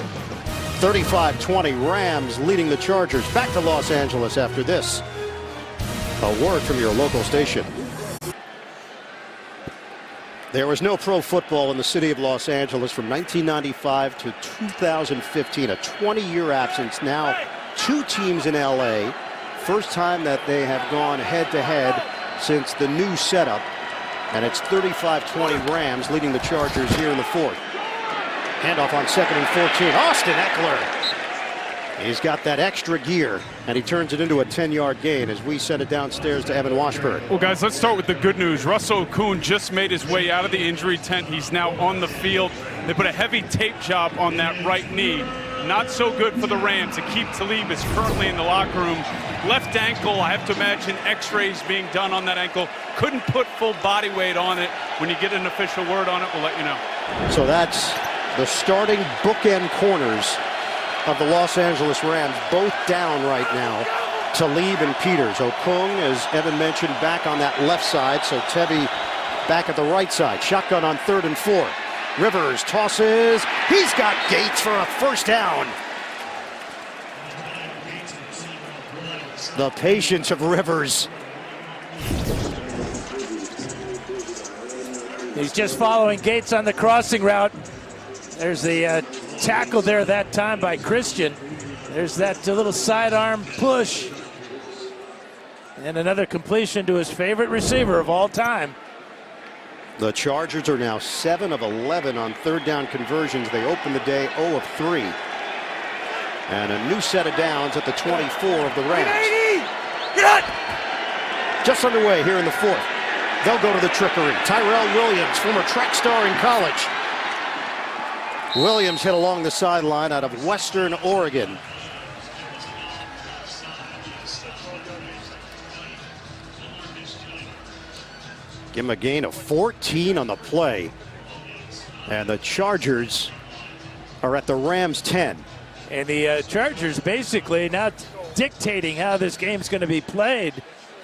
35-20, Rams leading the Chargers. Back to Los Angeles after this. A word from your local station. There was no pro football in the city of Los Angeles from 1995 to 2015, a 20-year absence. Now 2 teams in LA. First time that they have gone head-to-head since the new setup. And it's 35-20 Rams leading the Chargers here in the fourth. Handoff on 2nd and 14. Austin Eckler. He's got that extra gear, and he turns it into a 10-yard gain as we send it downstairs to Evan Washburn. Well, guys, let's start with the good news. Russell Okung just made his way out of the injury tent. He's now on the field. They put a heavy tape job on that right knee. Not so good for the Rams. Aqib Talib is currently in the locker room. Left ankle, I have to imagine x-rays being done on that ankle. Couldn't put full body weight on it. When you get an official word on it, we'll let you know. So that's the starting bookend corners of the Los Angeles Rams, both down right now. Talib and Peters. Okung, as Evan mentioned, back on that left side, so Tebbie back at the right side. Shotgun on 3rd and 4. Rivers tosses. He's got Gates for a first down. The patience of Rivers. He's just following Gates on the crossing route. There's the tackle there that time by Christian. There's that little sidearm push. And another completion to his favorite receiver of all time. The Chargers are now 7 of 11 on 3rd down conversions. They open the day 0 of 3. And a new set of downs at the 24 of the Rams. Just underway here in the fourth. They'll go to the trickery. Tyrell Williams, former track star in college. Williams hit along the sideline out of Western Oregon. Give him a gain of 14 on the play. And the Chargers are at the Rams 10. And the Chargers basically now dictating how this game's going to be played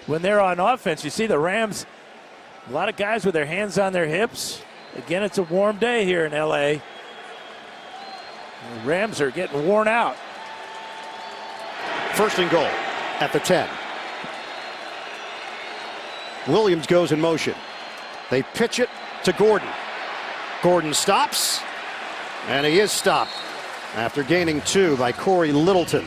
when they're on offense. You see the Rams, a lot of guys with their hands on their hips. Again, it's a warm day here in LA. The Rams are getting worn out. First and goal at the 10. Williams goes in motion. They pitch it to Gordon. Gordon stops, and he is stopped after gaining 2 by Corey Littleton.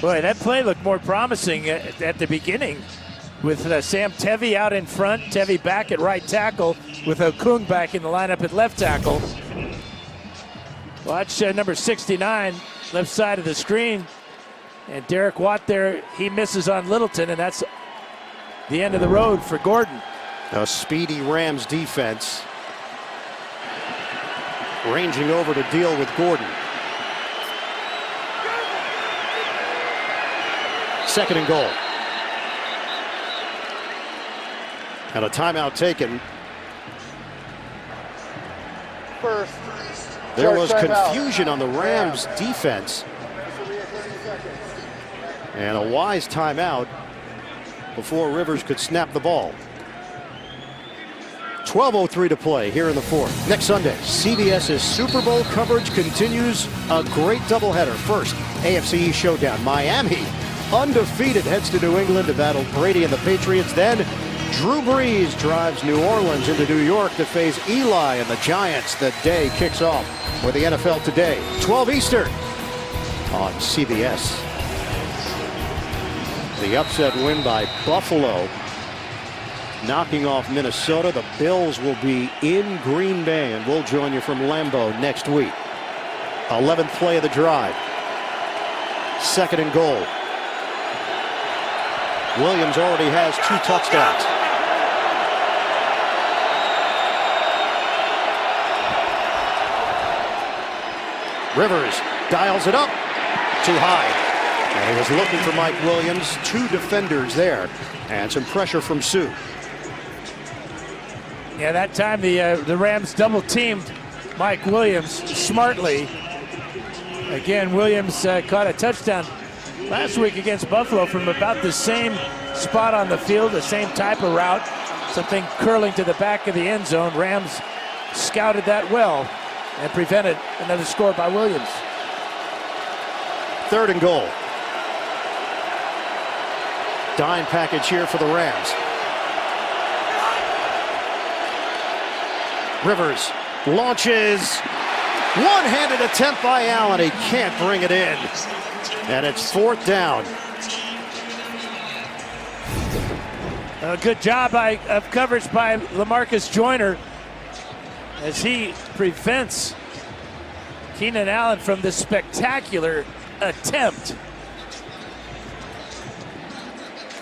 Boy, that play looked more promising at the beginning with Sam Tevi out in front, Tevi back at right tackle with Okung back in the lineup at left tackle. Watch number 69, left side of the screen. And Derek Watt there, he misses on Littleton, and that's the end of the road for Gordon. A speedy Rams defense ranging over to deal with Gordon. Second and goal. And a timeout taken. First. There was timeout. confusion on the Rams defense. And a wise timeout before Rivers could snap the ball. 12:03 to play here in the fourth. Next Sunday, CBS's Super Bowl coverage continues. A great doubleheader. First, AFC East showdown. Miami, undefeated, heads to New England to battle Brady and the Patriots. Then Drew Brees drives New Orleans into New York to face Eli and the Giants. The day kicks off with the NFL Today, 12 Eastern on CBS. The upset win by Buffalo, knocking off Minnesota. The Bills will be in Green Bay, and we'll join you from Lambeau next week. 11th play of the drive. Second and goal. Williams already has 2 touchdowns. Rivers dials it up. Too high. And he was looking for Mike Williams. 2 defenders there. And some pressure from Sue. Yeah, that time the Rams double teamed Mike Williams smartly. Again, Williams caught a touchdown last week against Buffalo from about the same spot on the field, the same type of route, something curling to the back of the end zone. Rams scouted that well and prevented another score by Williams. Third and goal. Dime package here for the Rams. Rivers launches. One-handed attempt by Allen. He can't bring it in. And it's 4th down. A good job of coverage by LaMarcus Joyner as he prevents Keenan Allen from this spectacular attempt.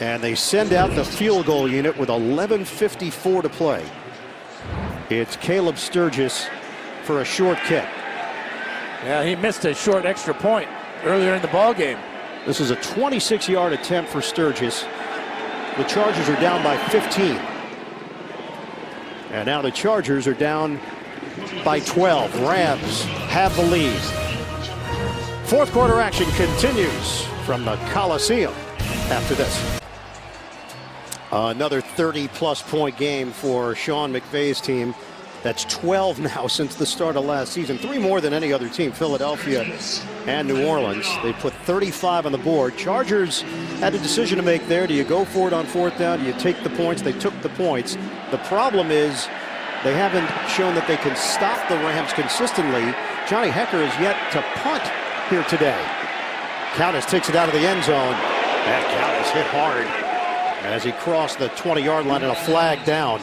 And they send out the field goal unit with 11:54 to play. It's Caleb Sturgis for a short kick. Yeah, he missed a short extra point earlier in the ball game. This is a 26-yard attempt for Sturgis. The Chargers are down by 15. And now the Chargers are down by 12. Rams have the lead. Fourth quarter action continues from the Coliseum after this. Another 30-plus point game for Sean McVay's team. That's 12 now since the start of last season. 3 more than any other team, Philadelphia and New Orleans. They put 35 on the board. Chargers had a decision to make there. Do you go for it on 4th down? Do you take the points? They took the points. The problem is they haven't shown that they can stop the Rams consistently. Johnny Hekker is yet to punt here today. Countess takes it out of the end zone. And Countess hit hard as he crossed the 20-yard line and a flag down.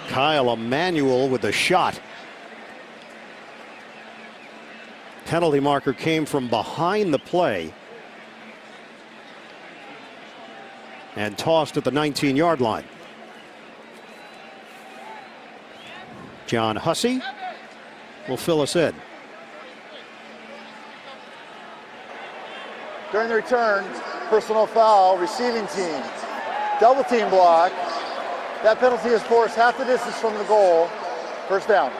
Kyle Emanuel with the shot. Penalty marker came from behind the play and tossed at the 19-yard line. John Hussey will fill us in. During the return, personal foul, receiving team. Double team block. That penalty is forced half the distance from the goal. First down.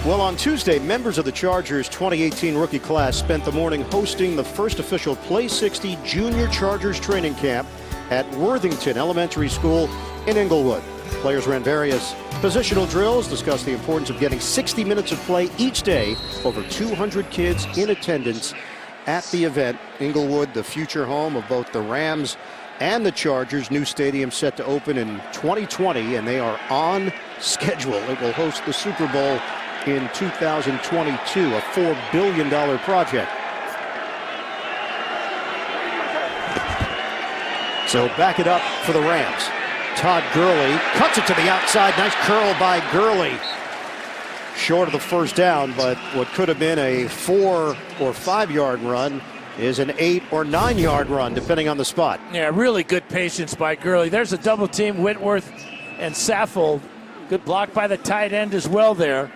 Well, on Tuesday, members of the Chargers 2018 rookie class spent the morning hosting the first official Play 60 Junior Chargers training camp at Worthington Elementary School in Inglewood. Players ran various positional drills, discussed the importance of getting 60 minutes of play each day. Over 200 kids in attendance at the event. Inglewood, the future home of both the Rams and the Chargers. New stadium set to open in 2020, and they are on schedule. It will host the Super Bowl in 2022, a $4 billion project. So back it up for the Rams. Todd Gurley cuts it to the outside. Nice curl by Gurley. Short of the first down, but what could have been a 4 or 5 yard run is an 8 or 9 yard run, depending on the spot. Yeah, really good patience by Gurley. There's a double team, Whitworth and Saffold. Good block by the tight end as well there.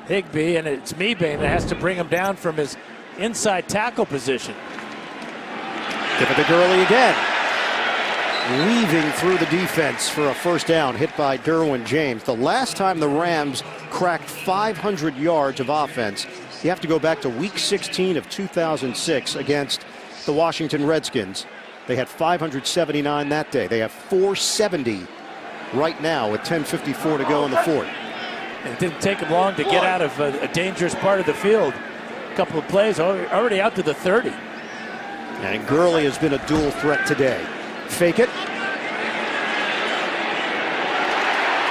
Higbee, and it's Mebane that has to bring him down from his inside tackle position. Give it to Gurley again. Weaving through the defense for a first down, hit by Derwin James. The last time the Rams cracked 500 yards of offense, you have to go back to week 16 of 2006 against the Washington Redskins. They had 579 that day. They have 470 right now with 10:54 to go in the fourth. It didn't take them long to get out of a dangerous part of the field. A couple of plays already out to the 30. And Gurley has been a dual threat today. Fake it.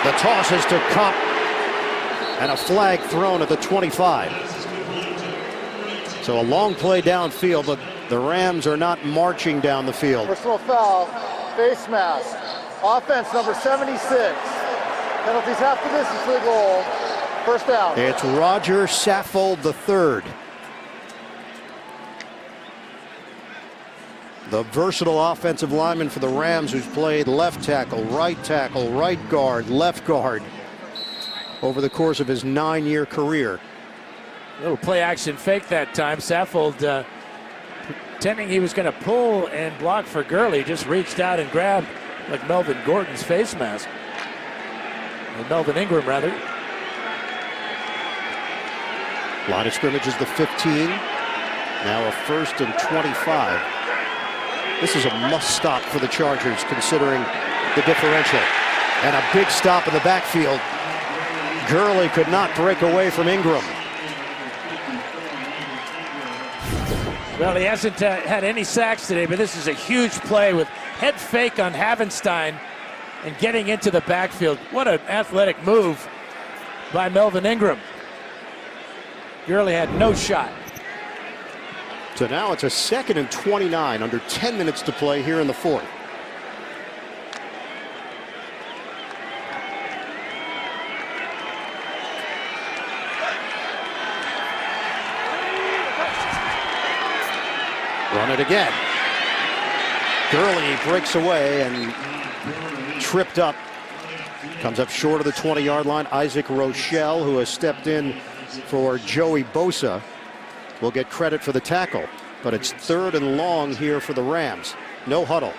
The toss is to Kupp, and a flag thrown at the 25. So a long play downfield, but the Rams are not marching down the field. Personal foul, face mask. Offense number 76. Penalties half the distance to the goal. First down. It's Roger Saffold III. The versatile offensive lineman for the Rams, who's played left tackle, right guard, left guard over the course of his 9-year career. Little play action fake that time. Saffold pretending he was going to pull and block for Gurley, just reached out and grabbed like Melvin Gordon's face mask. Or Melvin Ingram, rather. Line of scrimmage is the 15. Now a 1st and 25. This is a must stop for the Chargers, considering the differential. And a big stop in the backfield. Gurley could not break away from Ingram. Well, he hasn't had any sacks today, but this is a huge play with head fake on Havenstein and getting into the backfield. What an athletic move by Melvin Ingram. Gurley had no shot. So now it's a 2nd and 29, under 10 minutes to play here in the fourth. Run it again. Gurley breaks away and tripped up. Comes up short of the 20-yard line. Isaac Rochelle, who has stepped in for Joey Bosa, will get credit for the tackle, but it's 3rd and long here for the Rams. No huddle.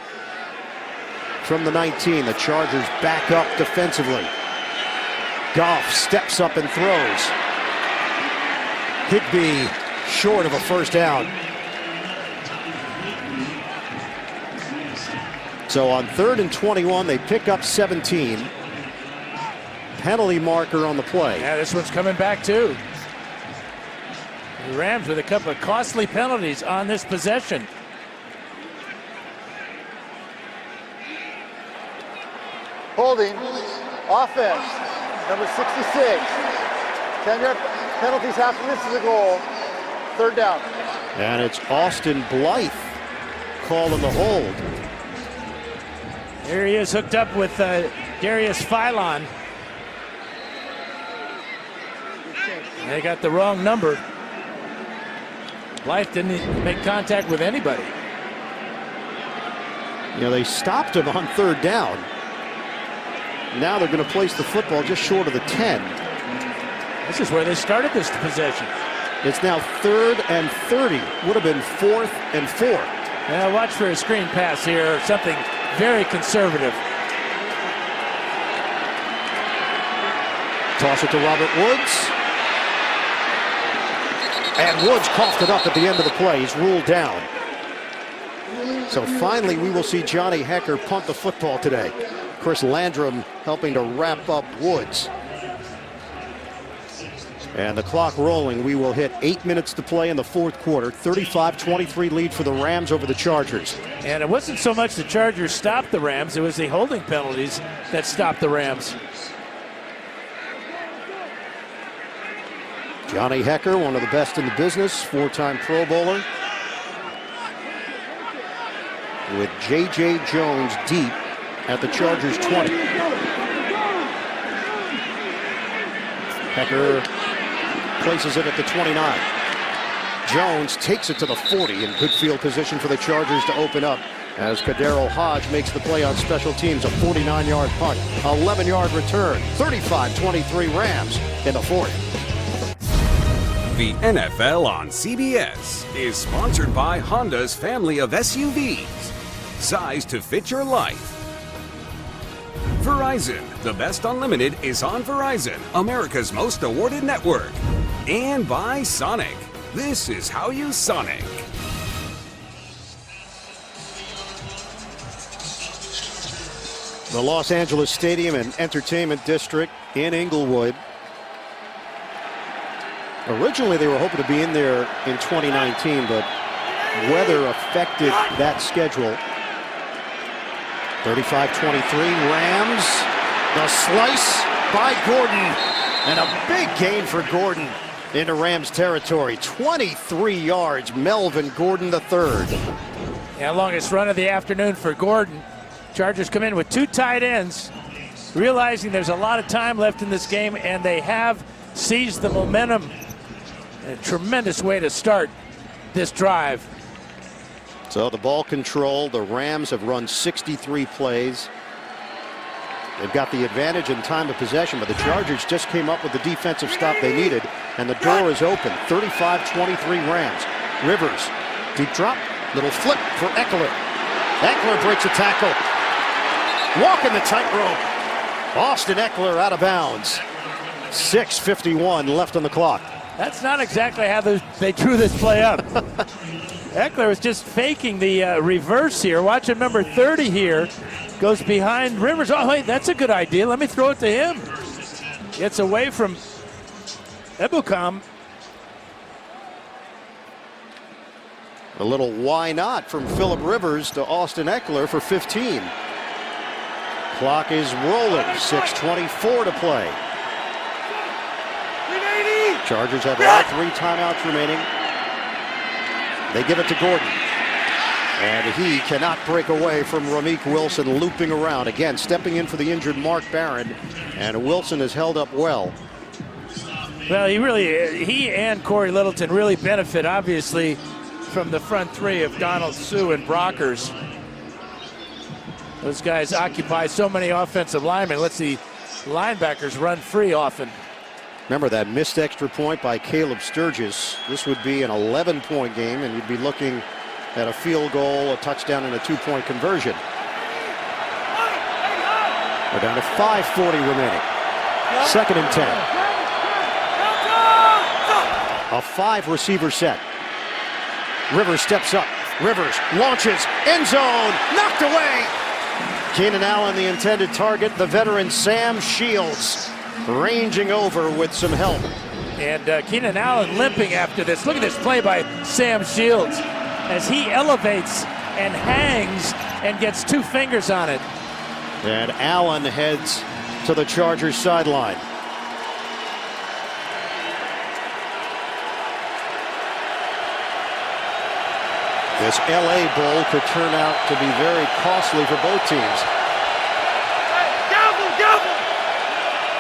From the 19, the Chargers back up defensively. Goff steps up and throws. Higbee short of a first down. So on 3rd and 21, they pick up 17. Penalty marker on the play. Yeah, this one's coming back too. The Rams with a couple of costly penalties on this possession. Holding. Offense. Number 66. 10-yard penalties half the distance to the goal. 3rd down. And it's Austin Blythe calling the hold. Here he is hooked up with Darius Philon. They got the wrong number. Blythe didn't make contact with anybody. You know, they stopped him on 3rd down. Now they're going to place the football just short of the 10. This is where they started this possession. It's now 3rd and 30. Would have been 4th and 4. Now watch for a screen pass here, something very conservative. Toss it to Robert Woods. And Woods coughed it up at the end of the play. He's ruled down. So finally, we will see Johnny Hekker punt the football today. Chris Landrum helping to wrap up Woods. And the clock rolling. We will hit 8 minutes to play in the fourth quarter. 35-23 lead for the Rams over the Chargers. And it wasn't so much the Chargers stopped the Rams, it was the holding penalties that stopped the Rams. Johnny Hekker, one of the best in the business, four-time Pro Bowler. With J.J. Jones deep at the Chargers 20. Hekker places it at the 29. Jones takes it to the 40 in good field position for the Chargers to open up as Kadero Hodge makes the play on special teams, a 49-yard punt, 11-yard return, 35-23 Rams in the fourth. The NFL on CBS is sponsored by Honda's family of SUVs, sized to fit your life. Verizon, the best unlimited is on Verizon, America's most awarded network. And by Sonic, this is how you Sonic. The Los Angeles Stadium and Entertainment District in Inglewood. Originally, they were hoping to be in there in 2019, but weather affected that schedule. 35-23 Rams. The slice by Gordon. And a big gain for Gordon into Rams territory. 23 yards, Melvin Gordon III. Yeah, longest run of the afternoon for Gordon. Chargers come in with two tight ends, realizing there's a lot of time left in this game, and they have seized the momentum. A tremendous way to start this drive. So the ball control, the Rams have run 63 plays. They've got the advantage in time of possession, but the Chargers just came up with the defensive stop they needed, and the door is open. 35-23 Rams. Rivers, deep drop, little flip for Eckler. Eckler breaks a tackle. Walking the tightrope. Austin Eckler out of bounds. 6:51 left on the clock. That's not exactly how they drew this play up. Eckler was just faking the reverse here. Watching number 30 here. Goes behind Rivers. Oh, wait, that's a good idea. Let me throw it to him. Gets away from Ebukam. A little why not from Phillip Rivers to Austin Eckler for 15. Clock is rolling. 6:24 to play. Chargers have all 3 timeouts remaining. They give it to Gordon. And he cannot break away from Ramik Wilson looping around. Again, stepping in for the injured Mark Barron. And Wilson has held up well. Well, he and Corey Littleton really benefit, obviously, from the front three of Donald, Sue, and Brockers. Those guys occupy so many offensive linemen. Let's see, linebackers run free often. Remember that missed extra point by Caleb Sturgis. This would be an 11-point game, and you'd be looking at a field goal, a touchdown, and a 2-point conversion. We're down to 5:40 remaining. 2nd and 10. A 5-receiver set. Rivers steps up. Rivers launches. End zone. Knocked away. Keenan Allen, the intended target. The veteran Sam Shields ranging over with some help. And Keenan Allen limping after this. Look at this play by Sam Shields as he elevates and hangs and gets 2 fingers on it. And Allen heads to the Chargers sideline. This LA Bowl could turn out to be very costly for both teams.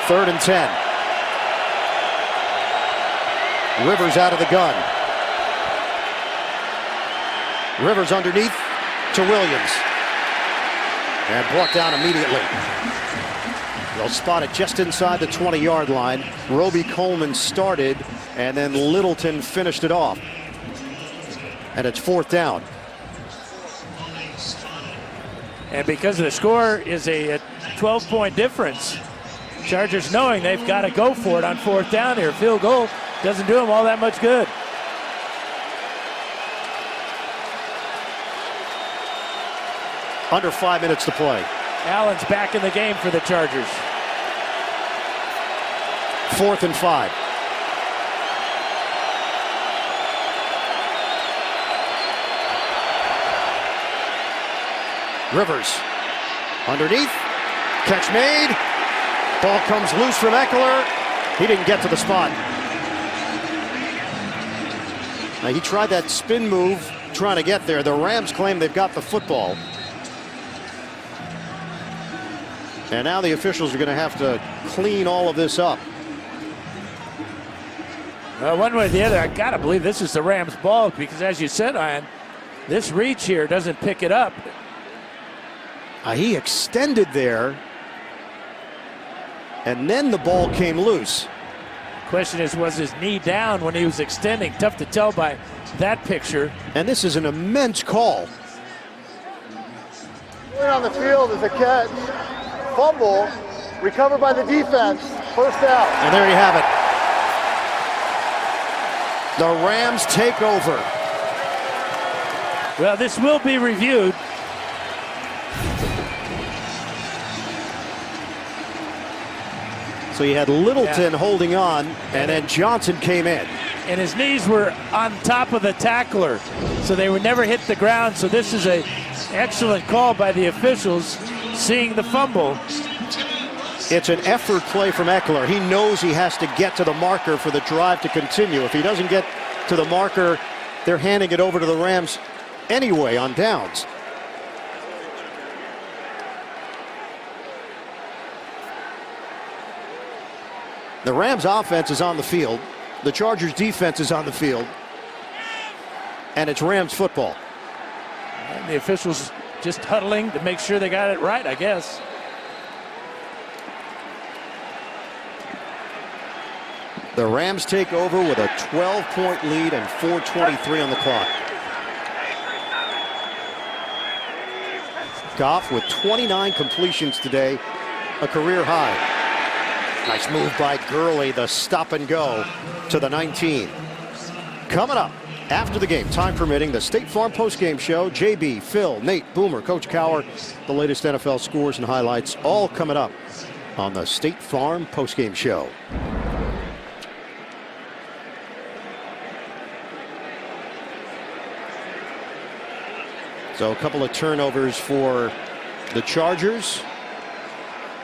3rd and 10. Rivers out of the gun. Rivers underneath to Williams. And brought down immediately. They'll spot it just inside the 20-yard line. Roby Coleman started, and then Littleton finished it off. And it's 4th down. And because the score is a 12-point difference, Chargers knowing they've got to go for it on 4th down here. Field goal doesn't do them all that much good. Under 5 minutes to play. Allen's back in the game for the Chargers. 4th and 5. Rivers underneath. Catch made. Ball comes loose from Eckler. He didn't get to the spot. Now, he tried that spin move trying to get there. The Rams claim they've got the football. And now the officials are going to have to clean all of this up. One way or the other, I got to believe this is the Rams' ball because, as you said, Ian, this reach here doesn't pick it up. He extended there, and then the ball came loose. Question is, was his knee down when he was extending? Tough to tell by that picture. And this is an immense call. On the field is a catch. Fumble, recovered by the defense. First down. And there you have it. The Rams take over. Well, this will be reviewed. So you had Littleton holding on, and then Johnson came in. And his knees were on top of the tackler, so they would never hit the ground. So this is an excellent call by the officials, seeing the fumble. It's an effort play from Eckler. He knows he has to get to the marker for the drive to continue. If he doesn't get to the marker, they're handing it over to the Rams anyway on downs. The Rams offense is on the field. The Chargers defense is on the field. And it's Rams football. And the officials just huddling to make sure they got it right, I guess. The Rams take over with a 12-point lead and 4:23 on the clock. Goff with 29 completions today, a career high. Nice move by Gurley, the stop and go to the 19. Coming up after the game, time permitting, the State Farm postgame show. JB, Phil, Nate, Boomer, Coach Cowher, the latest NFL scores and highlights, all coming up on the State Farm postgame show. So a couple of turnovers for the Chargers.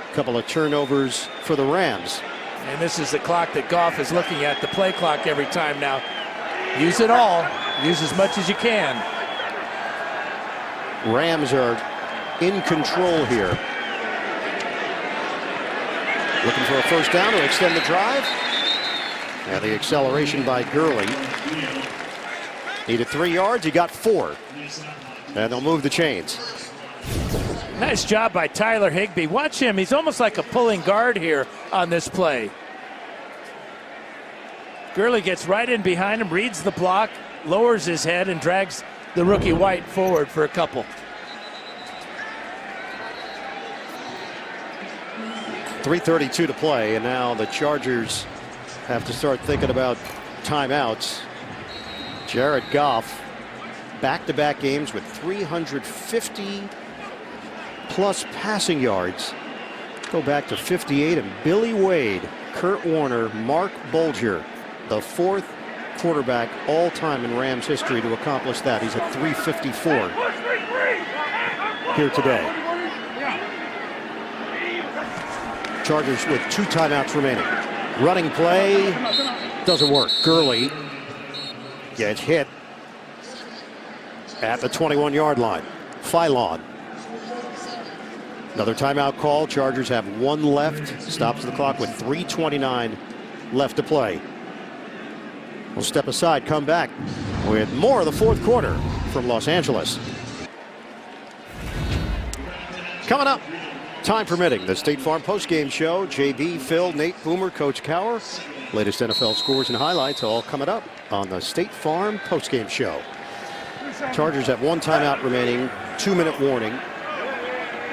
A couple of turnovers for the Rams. And this is the clock that Goff is looking at, the play clock every time now. Use it all. Use as much as you can. Rams are in control here. Looking for a first down to extend the drive. And the acceleration by Gurley. Needed 3 yards, he got 4. And they'll move the chains. Nice job by Tyler Higbee. Watch him. He's almost like a pulling guard here on this play. Gurley gets right in behind him, reads the block, lowers his head, and drags the rookie White forward for a couple. .332 to play, and now the Chargers have to start thinking about timeouts. Jared Goff, back-to-back games with 350 plus passing yards. Go back to 58, and Billy Wade, Kurt Warner, Mark Bulger, the 4th quarterback all-time in Rams history to accomplish that. He's at 354 here today. Chargers with 2 timeouts remaining. Running play doesn't work. Gurley gets hit at the 21-yard line. Phylon. Another timeout call. Chargers have 1 left. Stops the clock with 3:29 left to play. We'll step aside, come back with more of the 4th quarter from Los Angeles. Coming up, time permitting, the State Farm postgame show. JB, Phil, Nate, Boomer, Coach Cowher. Latest NFL scores and highlights all coming up on the State Farm postgame show. Chargers have 1 timeout remaining, 2-minute warning.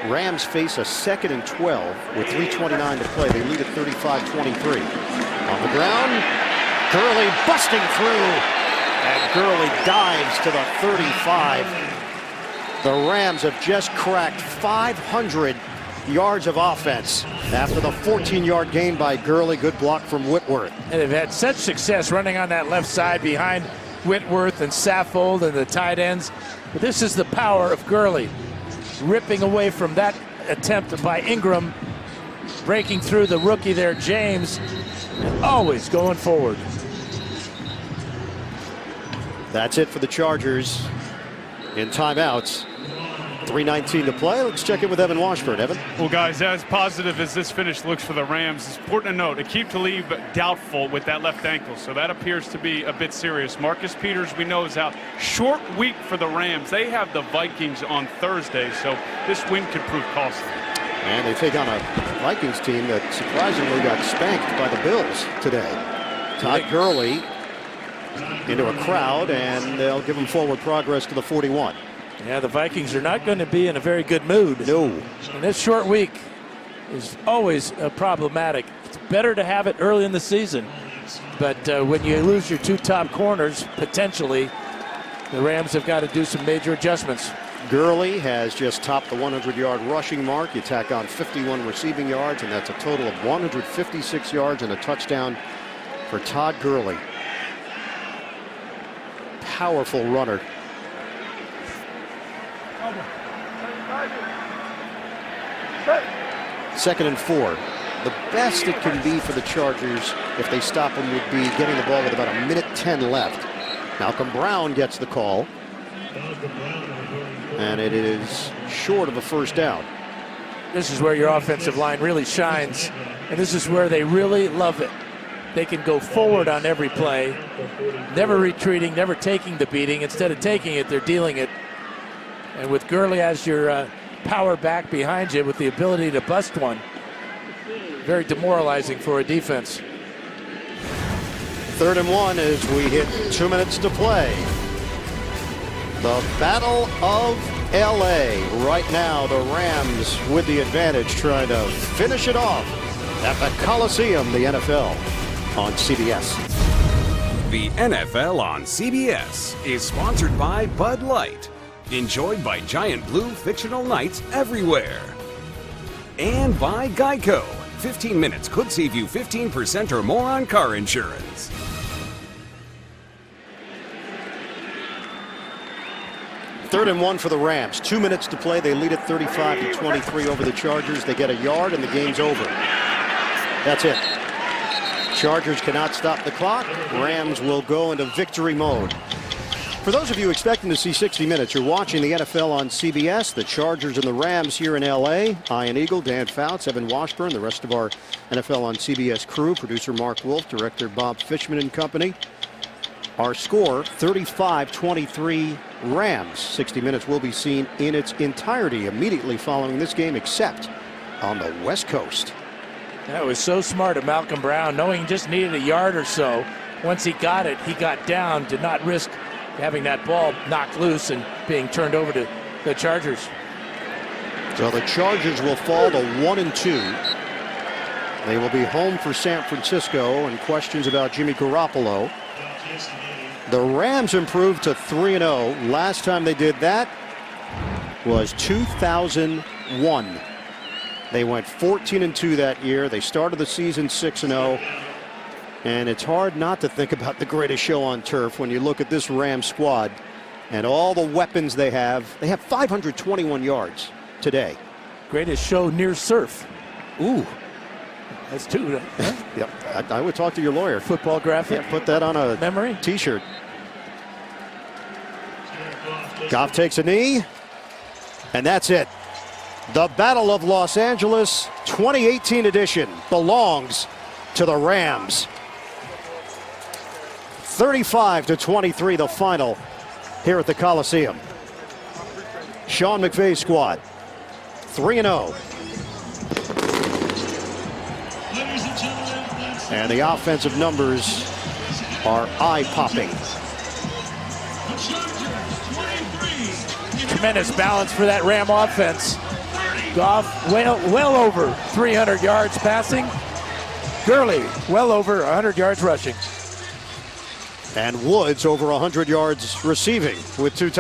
Rams face a 2nd and 12 with 3:29 to play. They lead at 35-23. On the ground, Gurley busting through, and Gurley dives to the 35. The Rams have just cracked 500 yards of offense after the 14-yard gain by Gurley. Good block from Whitworth. And they've had such success running on that left side behind Whitworth and Saffold and the tight ends. But this is the power of Gurley, ripping away from that attempt by Ingram, breaking through the rookie there, James, and always going forward. That's it for the Chargers in timeouts. 3:19 to play. Let's check in with Evan Washburn. Evan? Well, guys, as positive as this finish looks for the Rams, it's important to note, Aqib Talib doubtful with that left ankle, so that appears to be a bit serious. Marcus Peters, we know, is out. Short week for the Rams. They have the Vikings on Thursday, so this win could prove costly. And they take on a Vikings team that surprisingly got spanked by the Bills today. Todd Gurley into a crowd, and they'll give him forward progress to the 41. Yeah, the Vikings are not going to be in a very good mood. No. And this short week is always problematic. It's better to have it early in the season. But when you lose your two top corners, potentially, the Rams have got to do some major adjustments. Gurley has just topped the 100-yard rushing mark. You tack on 51 receiving yards, and that's a total of 156 yards and a touchdown for Todd Gurley. Powerful runner. Second and 4. The best it can be for the Chargers if they stop him would be getting the ball with about 1:10 left. Malcolm Brown gets the call, and it is short of a first down. This is where your offensive line really shines, and this is where they really love it. They can go forward on every play, never retreating, never taking the beating. Instead of taking it, they're dealing it. And with Gurley as your power back behind you with the ability to bust one, very demoralizing for a defense. 3rd and 1 as we hit 2 minutes to play. The Battle of LA. Right now, the Rams with the advantage, trying to finish it off at the Coliseum, the NFL on CBS. The NFL on CBS is sponsored by Bud Light. Enjoyed by Giant Blue fictional knights everywhere. And by Geico. 15 minutes could save you 15% or more on car insurance. Third and 1 for the Rams. 2 minutes to play. They lead it 35-23 over the Chargers. They get a yard and the game's over. That's it. Chargers cannot stop the clock. Rams will go into victory mode. For those of you expecting to see 60 Minutes, you're watching the NFL on CBS. The Chargers and the Rams here in L.A. Ian Eagle, Dan Fouts, Evan Washburn, the rest of our NFL on CBS crew, producer Mark Wolf, director Bob Fishman and company. Our score, 35-23 Rams. 60 Minutes will be seen in its entirety immediately following this game, except on the West Coast. That was so smart of Malcolm Brown, knowing he just needed a yard or so. Once he got it, he got down, did not risk having that ball knocked loose and being turned over to the Chargers. So the Chargers will fall to 1-2. They will be home for San Francisco, and questions about Jimmy Garoppolo. The Rams improved to 3-0. Last time they did that was 2001. They went 14-2 that year. They started the season 6-0. And it's hard not to think about the greatest show on turf when you look at this Rams squad and all the weapons they have. They have 521 yards today. Greatest show near surf. Ooh. That's two. Huh? Yep. I would talk to your lawyer. Football graphic. Yeah, put that on a memory t-shirt. Goff takes a knee, and that's it. The Battle of Los Angeles 2018 edition belongs to the Rams. 35-23 the final here at the Coliseum. Sean McVay's squad 3-0. And the offensive numbers are eye-popping. Tremendous balance for that Ram offense. Goff well over 300 yards passing. Gurley well over 100 yards rushing. And Woods over 100 yards receiving with 2